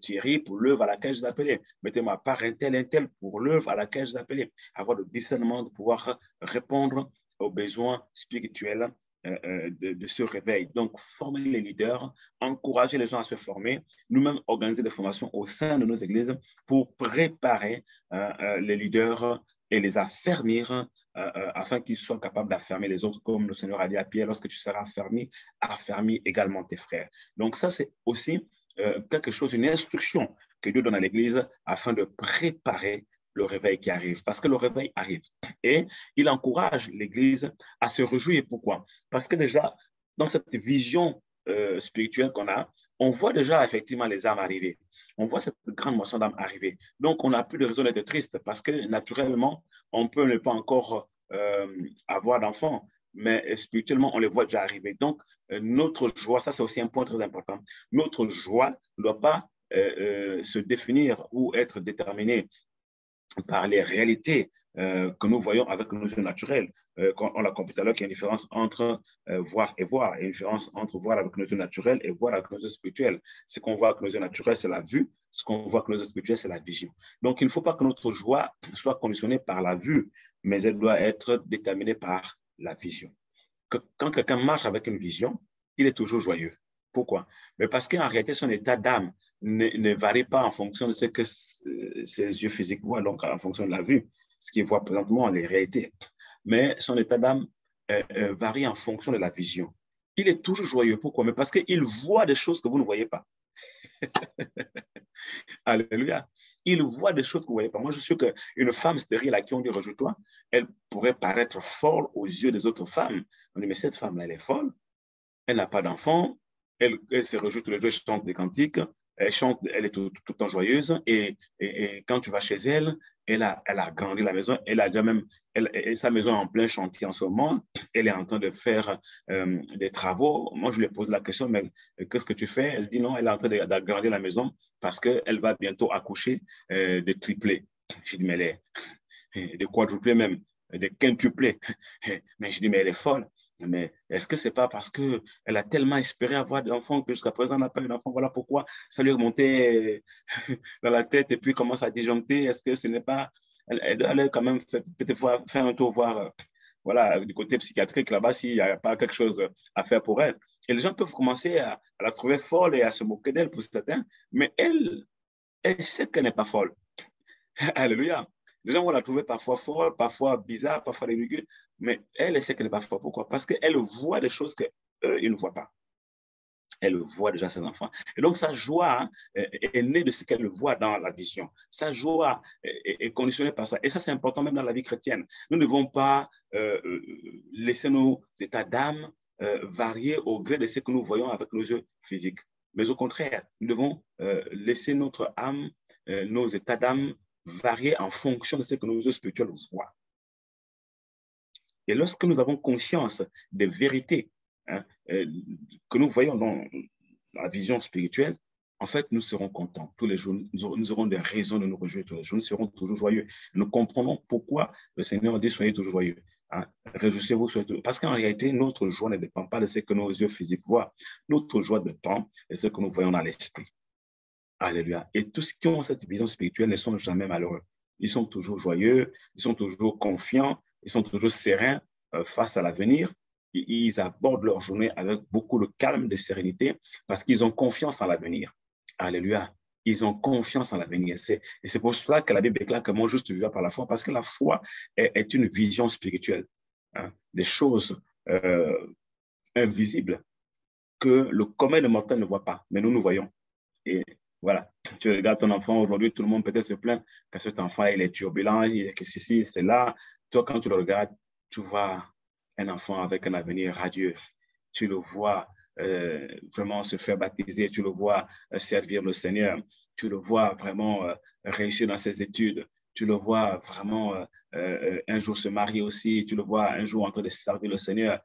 [SPEAKER 2] Thierry pour l'œuvre à laquelle je vous appelais. Mettez-moi à part un tel pour l'œuvre à laquelle je vous appelais. » Avoir le discernement de pouvoir répondre aux besoins spirituels de ce réveil. Donc, former les leaders, encourager les gens à se former, nous-mêmes organiser des formations au sein de nos églises pour préparer les leaders et les affermir afin qu'ils soient capables d'affermir les autres, comme le Seigneur a dit à Pierre, lorsque tu seras affermi, affermis également tes frères. Donc, ça, c'est aussi quelque chose, une instruction que Dieu donne à l'Église afin de préparer le réveil qui arrive, parce que le réveil arrive. Et il encourage l'Église à se réjouir. Pourquoi? Parce que déjà, dans cette vision spirituelle qu'on a, on voit déjà effectivement les âmes arriver. On voit cette grande moisson d'âmes arriver. Donc, on n'a plus de raison d'être triste parce que naturellement, on peut ne pas encore avoir d'enfants, mais spirituellement, on les voit déjà arriver. Donc, notre joie, ça c'est aussi un point très important, notre joie ne doit pas se définir ou être déterminée par les réalités que nous voyons avec nos yeux naturels. On l'a compris tout à l'heure qu'il y a une différence entre voir et voir, et une différence entre voir avec nos yeux naturels et voir avec nos yeux spirituels. Ce qu'on voit avec nos yeux naturels, c'est la vue. Ce qu'on voit avec nos yeux spirituels, c'est la vision. Donc, il ne faut pas que notre joie soit conditionnée par la vue, mais elle doit être déterminée par la vision. Quand quelqu'un marche avec une vision, il est toujours joyeux. Pourquoi? Mais parce qu'en réalité, son état d'âme ne varie pas en fonction de ce que ses yeux physiques voient, donc en fonction de la vue, ce qu'il voit présentement, les réalités. Mais son état d'âme varie en fonction de la vision. Il est toujours joyeux. Pourquoi? Mais parce qu'il voit des choses que vous ne voyez pas. Alléluia. Il voit des choses que vous ne voyez pas. Moi, je suis sûr qu'une femme stérile à qui on dit rejoue-toi, elle pourrait paraître folle aux yeux des autres femmes. On dit, mais cette femme-là, elle est folle. Elle n'a pas d'enfant. Elle se rejoue tous les jours, elle chante des cantiques. Elle chante, elle est tout le temps joyeuse. Et quand tu vas chez elle, elle a agrandi la maison. Elle a déjà même, sa maison est en plein chantier en ce moment. Elle est en train de faire des travaux. Moi, je lui pose la question, mais qu'est-ce que tu fais? Elle dit non, elle est en train d'agrandir la maison parce qu'elle va bientôt accoucher de triplés. J'ai dit, mais elle est de quadruplés même, de quintuplés. Mais je dis, mais elle est folle. Mais est-ce que ce n'est pas parce qu'elle a tellement espéré avoir d'enfants que jusqu'à présent, elle n'a pas eu d'enfant? Voilà pourquoi ça lui est remonté dans la tête et puis commence à disjoncter. Est-ce que ce n'est pas... Elle doit quand même peut-être faire un tour voir voilà, du côté psychiatrique là-bas s'il n'y a pas quelque chose à faire pour elle. Et les gens peuvent commencer à la trouver folle et à se moquer d'elle pour certains, mais elle sait qu'elle n'est pas folle. Alléluia. Les gens vont la trouver parfois folle, parfois bizarre, parfois ridicule, mais elle sait qu'elle n'est pas folle. Pourquoi? Parce qu'elle voit des choses qu'eux, ils ne voient pas. Elle voit déjà ses enfants. Et donc, sa joie est née de ce qu'elle voit dans la vision. Sa joie est conditionnée par ça. Et ça, c'est important même dans la vie chrétienne. Nous ne devons pas laisser nos états d'âme varier au gré de ce que nous voyons avec nos yeux physiques. Mais au contraire, nous devons laisser notre âme, nos états d'âme varier en fonction de ce que nos yeux spirituels voient. Et lorsque nous avons conscience des vérités que nous voyons dans la vision spirituelle, en fait, nous serons contents tous les jours. Nous aurons des raisons de nous réjouir tous les jours. Nous serons toujours joyeux. Nous comprenons pourquoi le Seigneur dit soyez toujours joyeux. Hein? Réjouissez-vous. Parce qu'en réalité, notre joie ne dépend pas de ce que nos yeux physiques voient. Notre joie dépend de ce que nous voyons dans l'esprit. Alléluia. Et tous ceux qui ont cette vision spirituelle ne sont jamais malheureux. Ils sont toujours joyeux, ils sont toujours confiants, ils sont toujours sereins face à l'avenir. Ils abordent leur journée avec beaucoup de calme, de sérénité, parce qu'ils ont confiance en l'avenir. Alléluia. Ils ont confiance en l'avenir. Et c'est pour cela que la Bible déclare que mon juste vivra par la foi, parce que la foi est une vision spirituelle. Hein, des choses invisibles que le commun des mortels ne voit pas, mais nous voyons. Et voilà, tu regardes ton enfant aujourd'hui, tout le monde peut-être se plaint que cet enfant, il est turbulent, que ceci, c'est là. Toi, quand tu le regardes, tu vois un enfant avec un avenir radieux. Tu le vois vraiment se faire baptiser, tu le vois servir le Seigneur, tu le vois vraiment réussir dans ses études, tu le vois vraiment un jour se marier aussi, tu le vois un jour en train de servir le Seigneur.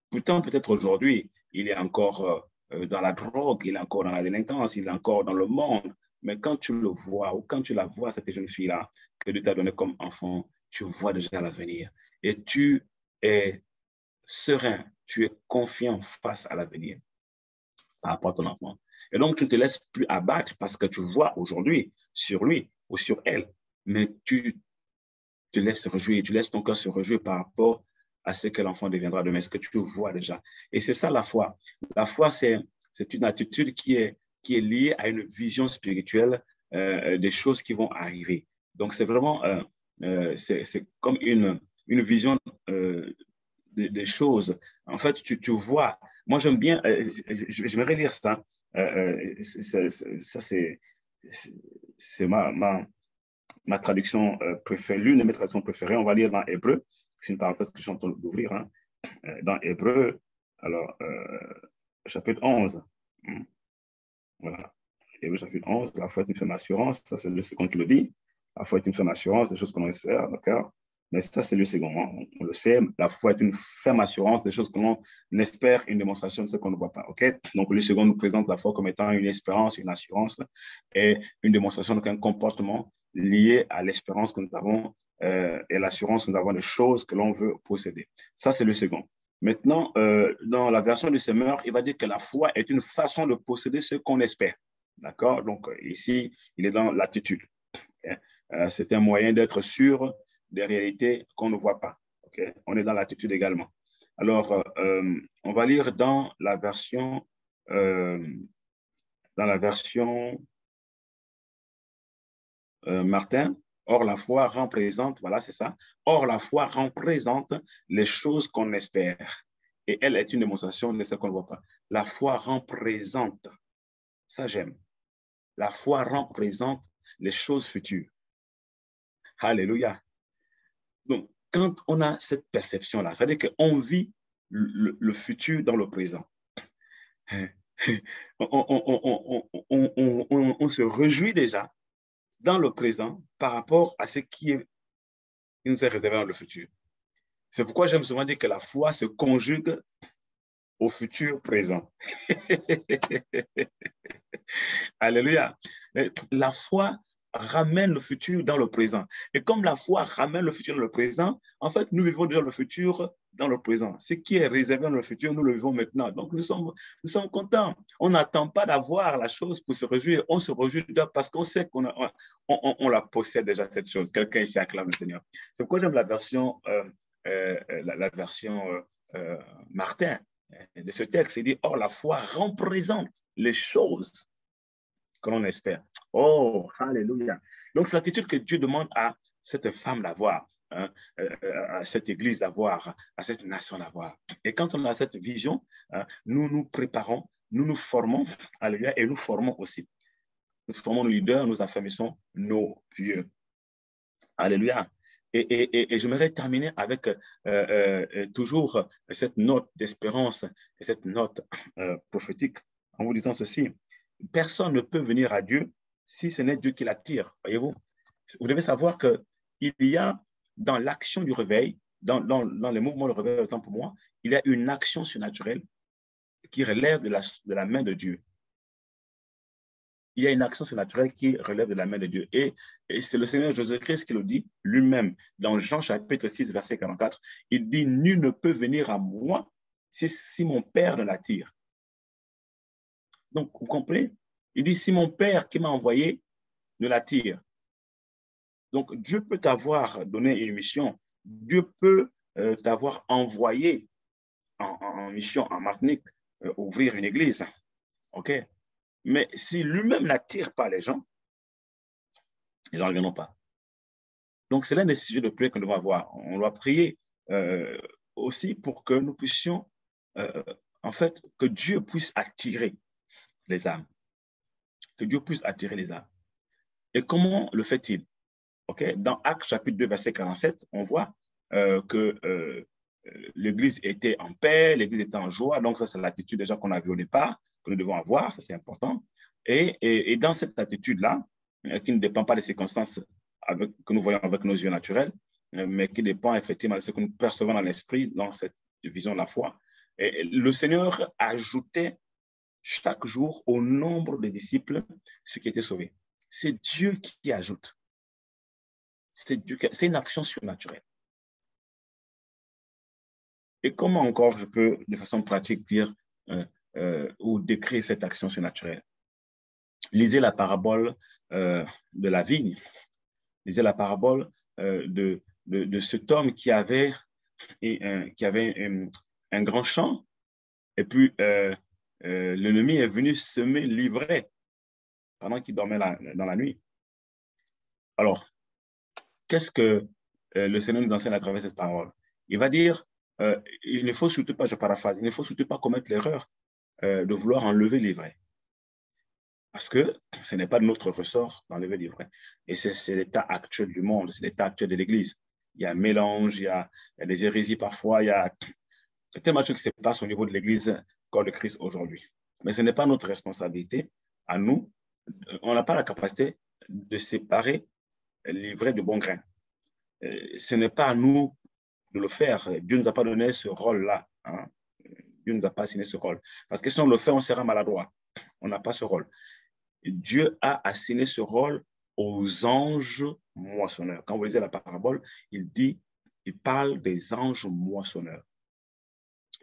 [SPEAKER 2] Pourtant, peut-être aujourd'hui, il est encore dans la drogue, il est encore dans la délinquance, il est encore dans le monde. Mais quand tu le vois ou quand tu la vois, cette jeune fille-là, que Dieu t'a donnée comme enfant, tu vois déjà l'avenir. Et tu es serein, tu es confiant face à l'avenir par rapport à ton enfant. Et donc, tu ne te laisses plus abattre parce que tu vois aujourd'hui sur lui ou sur elle, mais tu te laisses réjouir, tu laisses ton cœur se réjouir par rapport à ce que l'enfant deviendra demain, ce que tu vois déjà. Et c'est ça la foi. La foi, c'est une attitude qui est liée à une vision spirituelle des choses qui vont arriver. Donc, c'est vraiment, c'est comme une vision des choses. En fait, tu vois. Moi, j'aime bien, j'aimerais lire ça. Ça, c'est ma traduction préférée, l'une de mes traductions préférées. On va lire dans Hébreu. C'est une parenthèse que je suis en train d'ouvrir. Hein. Dans Hébreu, alors, chapitre 11. Voilà. Hébreu, chapitre 11. La foi est une ferme assurance. Ça, c'est le second qui le dit. La foi est une ferme assurance des choses qu'on espère, d'accord? Mais ça, c'est le second. Hein. On le sait. La foi est une ferme assurance des choses que l'on espère, une démonstration de ce qu'on ne voit pas. OK? Donc, le second nous présente la foi comme étant une espérance, une assurance et une démonstration d'un comportement lié à l'espérance que nous avons et l'assurance que nous avons des choses que l'on veut posséder. Ça, c'est le second. Maintenant, dans la version du Semeur, il va dire que la foi est une façon de posséder ce qu'on espère. D'accord? Donc, ici, il est dans l'attitude. C'est un moyen d'être sûr des réalités qu'on ne voit pas. Okay? On est dans l'attitude également. Alors, on va lire dans la version Martin. Or, la foi représente, voilà, c'est ça. Or, la foi représente les choses qu'on espère. Et elle est une démonstration de ce qu'on ne voit pas. La foi représente. Ça, j'aime. La foi représente les choses futures. Alléluia. Donc, quand on a cette perception-là, ça veut dire qu'on vit le futur dans le présent. On se réjouit déjà dans le présent par rapport à ce qui nous est réservé dans le futur. C'est pourquoi j'aime souvent dire que la foi se conjugue au futur présent. Alléluia. La foi ramène le futur dans le présent. Et comme la foi ramène le futur dans le présent, en fait, nous vivons déjà le futur dans le présent. Ce qui est réservé dans le futur, nous le vivons maintenant. Donc, nous sommes contents. On n'attend pas d'avoir la chose pour se réjouir. On se réjouit déjà parce qu'on sait on la possède déjà, cette chose. Quelqu'un ici acclame le Seigneur. C'est pourquoi j'aime la version, Martin de ce texte. Il dit, or, la foi représente les choses que l'on espère. Oh, alléluia. Donc, c'est l'attitude que Dieu demande à cette femme d'avoir, hein, à cette église d'avoir, à cette nation d'avoir. Et quand on a cette vision, hein, nous nous préparons, nous nous formons, alléluia, et nous formons aussi. Nous formons nos leaders, nous affermissons nos vieux. Alléluia. Et j'aimerais terminer avec toujours cette note d'espérance et cette note prophétique en vous disant ceci. Personne ne peut venir à Dieu si ce n'est Dieu qui l'attire, voyez-vous. Vous devez savoir qu'il y a dans l'action du réveil, dans les mouvements du réveil, autant pour moi, il y a une action surnaturelle qui relève de la main de Dieu. Il y a une action surnaturelle qui relève de la main de Dieu. Et c'est le Seigneur Jésus-Christ qui le dit lui-même dans Jean chapitre 6, verset 44. Il dit, nul ne peut venir à moi si mon Père ne l'attire. Donc, vous comprenez? Il dit, si mon Père qui m'a envoyé ne l'attire. Donc, Dieu peut t'avoir donné une mission. Dieu peut t'avoir envoyé en mission en Martinique, ouvrir une église. OK? Mais si lui-même n'attire pas les gens ne reviendront pas. Donc, c'est l'un des sujets de prière que nous devons avoir. On doit prier aussi pour que nous puissions en fait, que Dieu puisse attirer les âmes. Que Dieu puisse attirer les âmes. Et comment le fait-il? Okay? Dans Actes chapitre 2, verset 47, on voit que l'Église était en paix, l'Église était en joie. Donc, ça, c'est l'attitude déjà qu'on a vue au départ, que nous devons avoir. Ça, c'est important. Et dans cette attitude-là, qui ne dépend pas des circonstances que nous voyons avec nos yeux naturels, mais qui dépend effectivement de ce que nous percevons dans l'esprit, dans cette vision de la foi. Et le Seigneur ajoutait chaque jour au nombre de disciples ceux qui étaient sauvés. C'est Dieu qui ajoute. C'est une action surnaturelle. Et comment encore je peux, de façon pratique, dire ou décrire cette action surnaturelle? Lisez la parabole de la vigne. Lisez la parabole de cet homme qui avait un grand champ, et puis l'ennemi est venu semer l'ivraie pendant qu'il dormait dans la nuit. Alors, qu'est-ce que le Seigneur nous enseigne à travers cette parole? Il va dire, il ne faut surtout pas, je paraphrase, il ne faut surtout pas commettre l'erreur de vouloir enlever l'ivraie. Parce que ce n'est pas de notre ressort d'enlever l'ivraie. Et c'est l'état actuel du monde, c'est l'état actuel de l'Église. Il y a un mélange, il y a des hérésies parfois, il y a tellement de choses qui se passent au niveau de l'Église, corps de Christ aujourd'hui. Mais ce n'est pas notre responsabilité à nous. On n'a pas la capacité de séparer l'ivraie du bon grain. Ce n'est pas à nous de le faire. Dieu ne nous a pas donné ce rôle-là. Hein? Dieu ne nous a pas assigné ce rôle. Parce que si on le fait, on sera maladroit. On n'a pas ce rôle. Dieu a assigné ce rôle aux anges moissonneurs. Quand vous lisez la parabole, il parle des anges moissonneurs.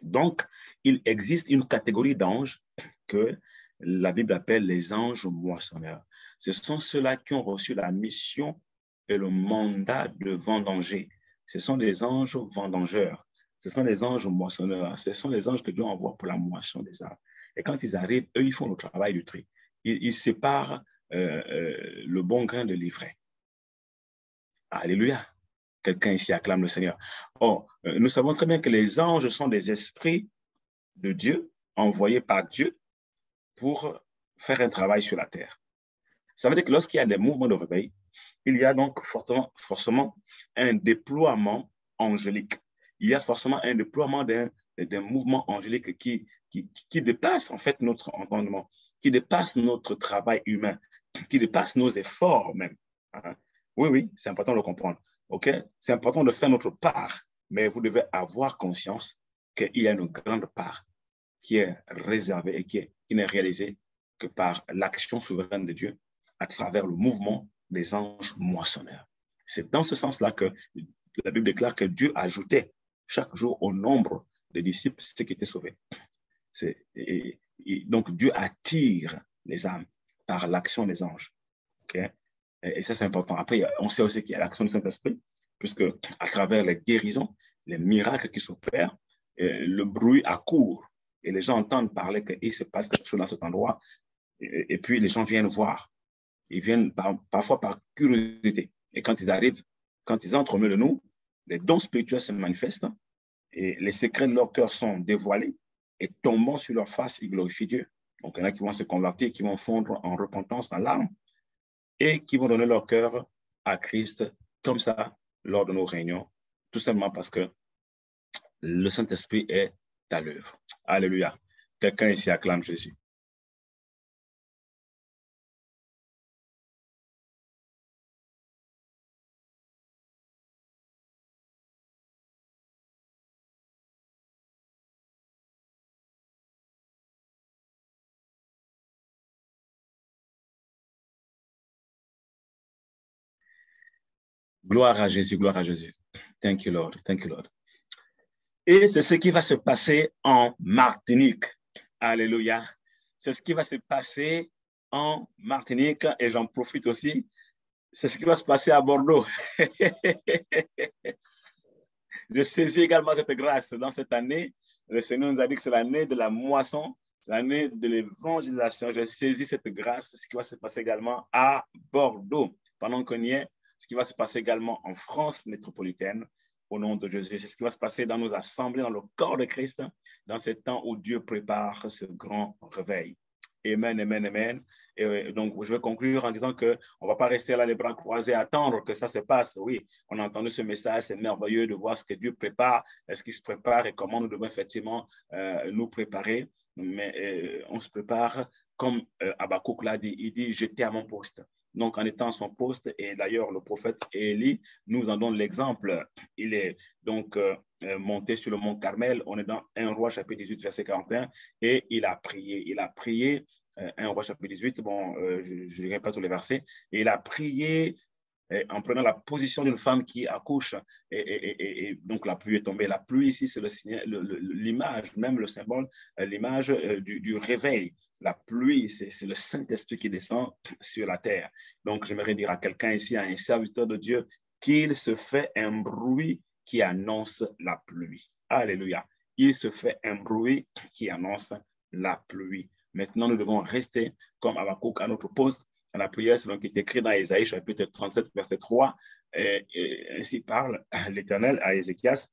[SPEAKER 2] Donc, il existe une catégorie d'anges que la Bible appelle les anges moissonneurs. Ce sont ceux-là qui ont reçu la mission et le mandat de vendanger. Ce sont les anges vendangeurs. Ce sont les anges moissonneurs. Ce sont les anges que Dieu envoie pour la moisson des âmes. Et quand ils arrivent, eux, ils font le travail du tri. Ils séparent le bon grain de l'ivraie. Alléluia. Quelqu'un ici acclame le Seigneur. Or, nous savons très bien que les anges sont des esprits de Dieu, envoyés par Dieu pour faire un travail sur la terre. Ça veut dire que lorsqu'il y a des mouvements de réveil, il y a donc forcément un déploiement angélique. Il y a forcément un déploiement d'un mouvement angélique qui dépasse en fait notre entendement, qui dépasse notre travail humain, qui dépasse nos efforts même. Hein? Oui, c'est important de le comprendre. Okay? C'est important de faire notre part, mais vous devez avoir conscience qu'il y a une grande part qui est réservée et qui n'est réalisée que par l'action souveraine de Dieu à travers le mouvement des anges moissonneurs. C'est dans ce sens-là que la Bible déclare que Dieu ajoutait chaque jour au nombre des disciples ceux qui étaient sauvés. Donc, Dieu attire les âmes par l'action des anges. Okay? Et ça, c'est important. Après, on sait aussi qu'il y a l'action du Saint-Esprit, puisque à travers les guérisons, les miracles qui s'opèrent, le bruit accourt et les gens entendent parler qu'il se passe quelque chose dans cet endroit. Et puis, les gens viennent voir. Ils viennent parfois par curiosité. Et quand ils arrivent, quand ils entrent au milieu de nous, les dons spirituels se manifestent et les secrets de leur cœur sont dévoilés et tombant sur leur face, ils glorifient Dieu. Donc, il y en a qui vont se convertir, qui vont fondre en repentance dans l'âme et qui vont donner leur cœur à Christ comme ça lors de nos réunions, tout simplement parce que le Saint-Esprit est à l'œuvre. Alléluia. Quelqu'un ici acclame Jésus. Gloire à Jésus, gloire à Jésus. Thank you, Lord. Thank you, Lord. Et c'est ce qui va se passer en Martinique. Alléluia. C'est ce qui va se passer en Martinique et j'en profite aussi. C'est ce qui va se passer à Bordeaux. Je saisis également cette grâce dans cette année. Le Seigneur nous a dit que c'est l'année de la moisson, c'est l'année de l'évangélisation. Je saisis cette grâce, ce qui va se passer également à Bordeaux. Pendant qu'on y est, ce qui va se passer également en France métropolitaine au nom de Jésus. C'est ce qui va se passer dans nos assemblées, dans le corps de Christ, dans ce temps où Dieu prépare ce grand réveil. Amen, amen, amen. Et donc, je vais conclure en disant qu'on ne va pas rester là les bras croisés à attendre que ça se passe. Oui, on a entendu ce message, c'est merveilleux de voir ce que Dieu prépare, ce qui se prépare et comment nous devons effectivement nous préparer. Mais on se prépare comme Habakkuk l'a dit, il dit « j'étais à mon poste ». Donc, en étant à son poste, et d'ailleurs, le prophète Élie nous en donne l'exemple. Il est donc monté sur le mont Carmel. On est dans 1 Roi chapitre 18, verset 41, et il a prié. Il a prié, 1 Roi chapitre 18, bon, je ne lirai pas tous les versets, et il a prié en prenant la position d'une femme qui accouche, et donc la pluie est tombée. La pluie ici, c'est l'image, même le symbole, l'image du réveil. La pluie, c'est le Saint-Esprit qui descend sur la terre. Donc, j'aimerais dire à quelqu'un ici, à un serviteur de Dieu, qu'il se fait un bruit qui annonce la pluie. Alléluia. Il se fait un bruit qui annonce la pluie. Maintenant, nous devons rester comme Habakkuk à notre poste, à la prière, selon qui est écrit dans Ésaïe, chapitre 37, verset 3. Et ainsi parle l'Éternel à Ézéchias.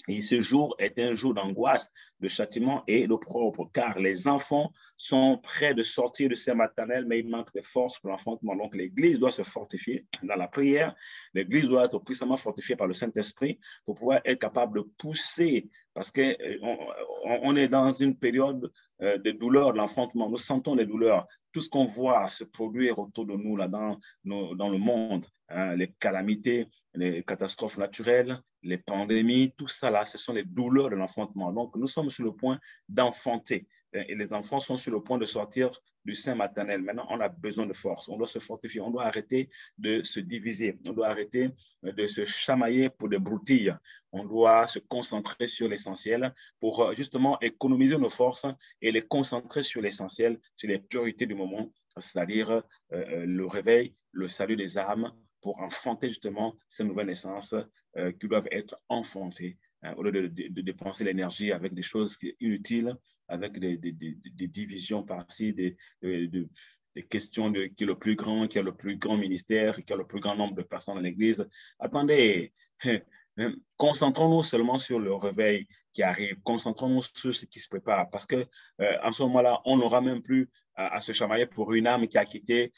[SPEAKER 2] Et ce jour est un jour d'angoisse, de châtiment et d'opprobre, car les enfants sont prêts de sortir de ces maternelles, mais il manque de force pour l'enfantement. Donc, l'Église doit se fortifier dans la prière. L'Église doit être puissamment fortifiée par le Saint-Esprit pour pouvoir être capable de pousser, parce qu'on est dans une période de douleur de l'enfantement. Nous sentons les douleurs. Tout ce qu'on voit se produire autour de nous, là, dans le monde, hein, les calamités, les catastrophes naturelles, les pandémies, tout ça là, ce sont les douleurs de l'enfantement. Donc, nous sommes sur le point d'enfanter et les enfants sont sur le point de sortir du sein maternel. Maintenant, on a besoin de force. On doit se fortifier. On doit arrêter de se diviser. On doit arrêter de se chamailler pour des broutilles. On doit se concentrer sur l'essentiel pour justement économiser nos forces et les concentrer sur l'essentiel, sur les priorités du moment, c'est-à-dire le réveil, le salut des âmes, pour enfanter justement ces nouvelles naissances qui doivent être enfantées, hein, au lieu de dépenser l'énergie avec des choses inutiles, avec des divisions par-ci, des questions de qui est le plus grand, qui a le plus grand ministère, qui a le plus grand nombre de personnes dans l'Église. Attendez, concentrons-nous seulement sur le réveil qui arrive, concentrons-nous sur ce qui se prépare, parce que en ce moment-là, on n'aura même plus à se chamailler pour une âme qui a quitté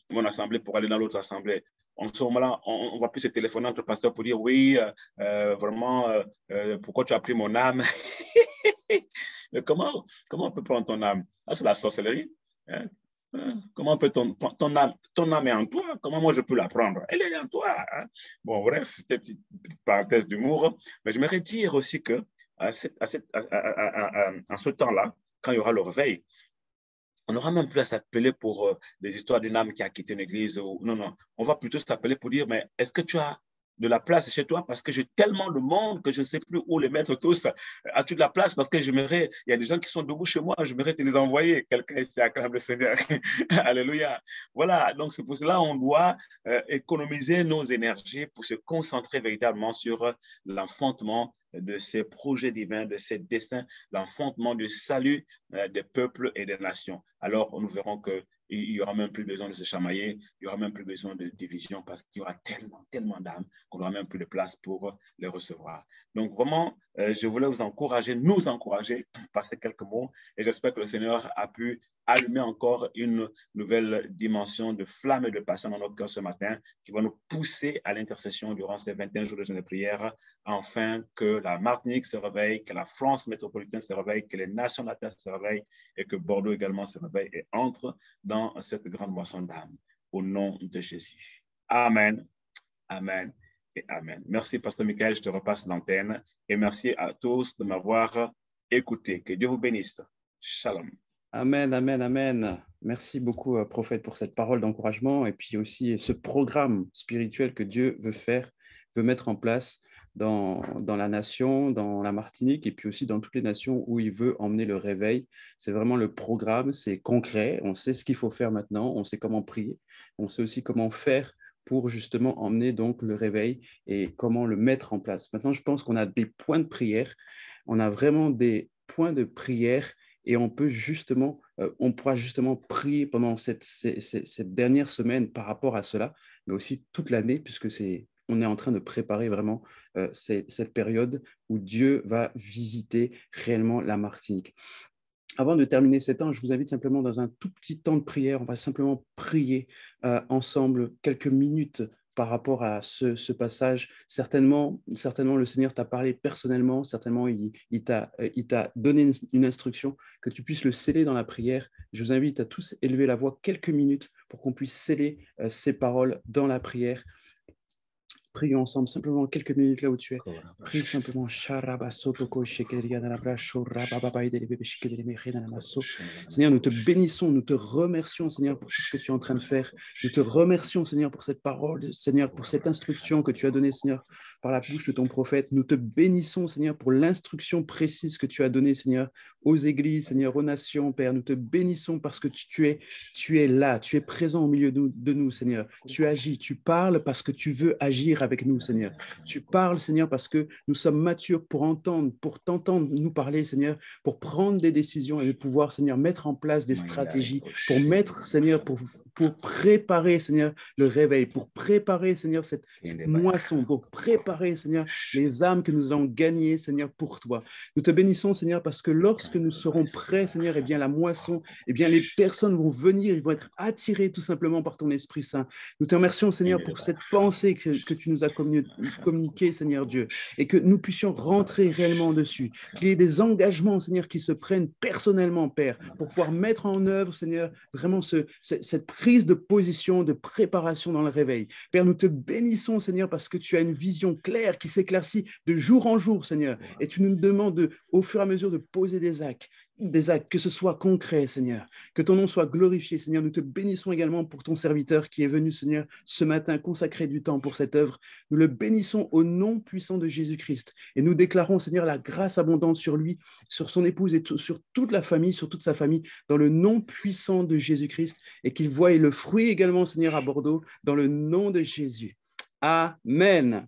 [SPEAKER 2] mon assemblée pour aller dans l'autre assemblée. En ce moment-là, on ne va plus se téléphoner entre pasteurs pour dire oui, vraiment, pourquoi tu as pris mon âme? Mais comment on peut prendre ton âme? Ah, c'est la sorcellerie. Hein? Comment peut ton âme est en toi? Comment moi je peux la prendre? Elle est en toi. Hein? Bon, bref, c'était une petite parenthèse d'humour. Mais j'aimerais dire aussi que en ce temps-là, quand il y aura le réveil, on n'aura même plus à s'appeler pour des histoires d'une âme qui a quitté une église. Non, non. On va plutôt s'appeler pour dire, mais est-ce que tu as de la place chez toi? Parce que j'ai tellement de monde que je ne sais plus où les mettre tous. As-tu de la place? Parce que il y a des gens qui sont debout chez moi, j'aimerais te les envoyer. Quelqu'un ici acclame le Seigneur. Alléluia. Voilà, donc c'est pour cela qu'on doit économiser nos énergies pour se concentrer véritablement sur l'enfantement de ces projets divins, de ces desseins, l'enfantement du salut des peuples et des nations. Alors, nous verrons qu'il n'y aura même plus besoin de se chamailler, il n'y aura même plus besoin de division parce qu'il y aura tellement, tellement d'âmes qu'on n'aura même plus de place pour les recevoir. Donc, vraiment, je voulais vous encourager, nous encourager par ces quelques mots et j'espère que le Seigneur a pu allumer encore une nouvelle dimension de flamme et de passion dans notre cœur ce matin qui va nous pousser à l'intercession durant ces 21 jours de jeûne et prière afin que la Martinique se réveille, que la France métropolitaine se réveille, que les nations de la terre se réveillent et que Bordeaux également se réveille et entre dans cette grande moisson d'âme. Au nom de Jésus. Amen, amen et amen. Merci, Pasteur Michael, je te repasse l'antenne et merci à tous de m'avoir écouté. Que Dieu vous bénisse. Shalom.
[SPEAKER 1] Amen, amen, amen. Merci beaucoup, prophète, pour cette parole d'encouragement et puis aussi ce programme spirituel que Dieu veut mettre en place dans la nation, dans la Martinique et puis aussi dans toutes les nations où il veut emmener le réveil. C'est vraiment le programme, c'est concret, on sait ce qu'il faut faire maintenant, on sait comment prier, on sait aussi comment faire pour justement emmener donc le réveil et comment le mettre en place. Maintenant, je pense qu'on a des points de prière, on a vraiment des points de prière et on pourra justement prier pendant cette dernière semaine par rapport à cela, mais aussi toute l'année, puisque c'est on est en train de préparer vraiment cette période où Dieu va visiter réellement la Martinique. Avant de terminer cet temps, je vous invite simplement dans un tout petit temps de prière. On va simplement prier ensemble quelques minutes par rapport à ce passage. Certainement, le Seigneur t'a parlé personnellement. Certainement, il t'a donné une instruction, que tu puisses le sceller dans la prière. Je vous invite à tous élever la voix quelques minutes pour qu'on puisse sceller ces paroles dans la prière. Prions ensemble, simplement quelques minutes là où tu es. Prie simplement. Seigneur, nous te bénissons, nous te remercions, Seigneur, pour tout ce que tu es en train de faire. Nous te remercions, Seigneur, pour cette parole, Seigneur, pour cette instruction que tu as donnée, Seigneur, par la bouche de ton prophète. Nous te bénissons, Seigneur, pour l'instruction précise que tu as donnée, Seigneur, aux églises, Seigneur, aux nations, Père. Nous te bénissons parce que tu es là, tu es présent au milieu de nous, Seigneur. Tu agis, tu parles parce que tu veux agir avec nous, Seigneur. Tu parles, Seigneur, parce que nous sommes matures pour t'entendre nous parler, Seigneur, pour prendre des décisions et de pouvoir, Seigneur, mettre en place des stratégies, pour mettre, Seigneur, pour préparer, Seigneur, le réveil, pour préparer, Seigneur, cette moisson, pour préparer, Seigneur, les âmes que nous allons gagner, Seigneur, pour toi. Nous te bénissons, Seigneur, parce que lorsque nous serons prêts, Seigneur, eh bien, la moisson, eh bien, les personnes vont venir, ils vont être attirés tout simplement par ton Esprit Saint. Nous te remercions, Seigneur, pour cette pensée que tu nous as communiquée, Seigneur Dieu, et que nous puissions rentrer réellement dessus, qu'il y ait des engagements, Seigneur, qui se prennent personnellement, Père, pour pouvoir mettre en œuvre, Seigneur, vraiment cette prise de position, de préparation dans le réveil. Père, nous te bénissons, Seigneur, parce que tu as une vision claire qui s'éclaircit de jour en jour, Seigneur, et tu nous demandes au fur et à mesure de poser des actes, que ce soit concret, Seigneur, que ton nom soit glorifié, Seigneur. Nous te bénissons également pour ton serviteur qui est venu, Seigneur, ce matin consacrer du temps pour cette œuvre. Nous le bénissons au nom puissant de Jésus-Christ et nous déclarons, Seigneur, la grâce abondante sur lui, sur son épouse et sur toute la famille, sur toute sa famille, dans le nom puissant de Jésus-Christ, et qu'il voie le fruit également, Seigneur, à Bordeaux, dans le nom de Jésus. Amen.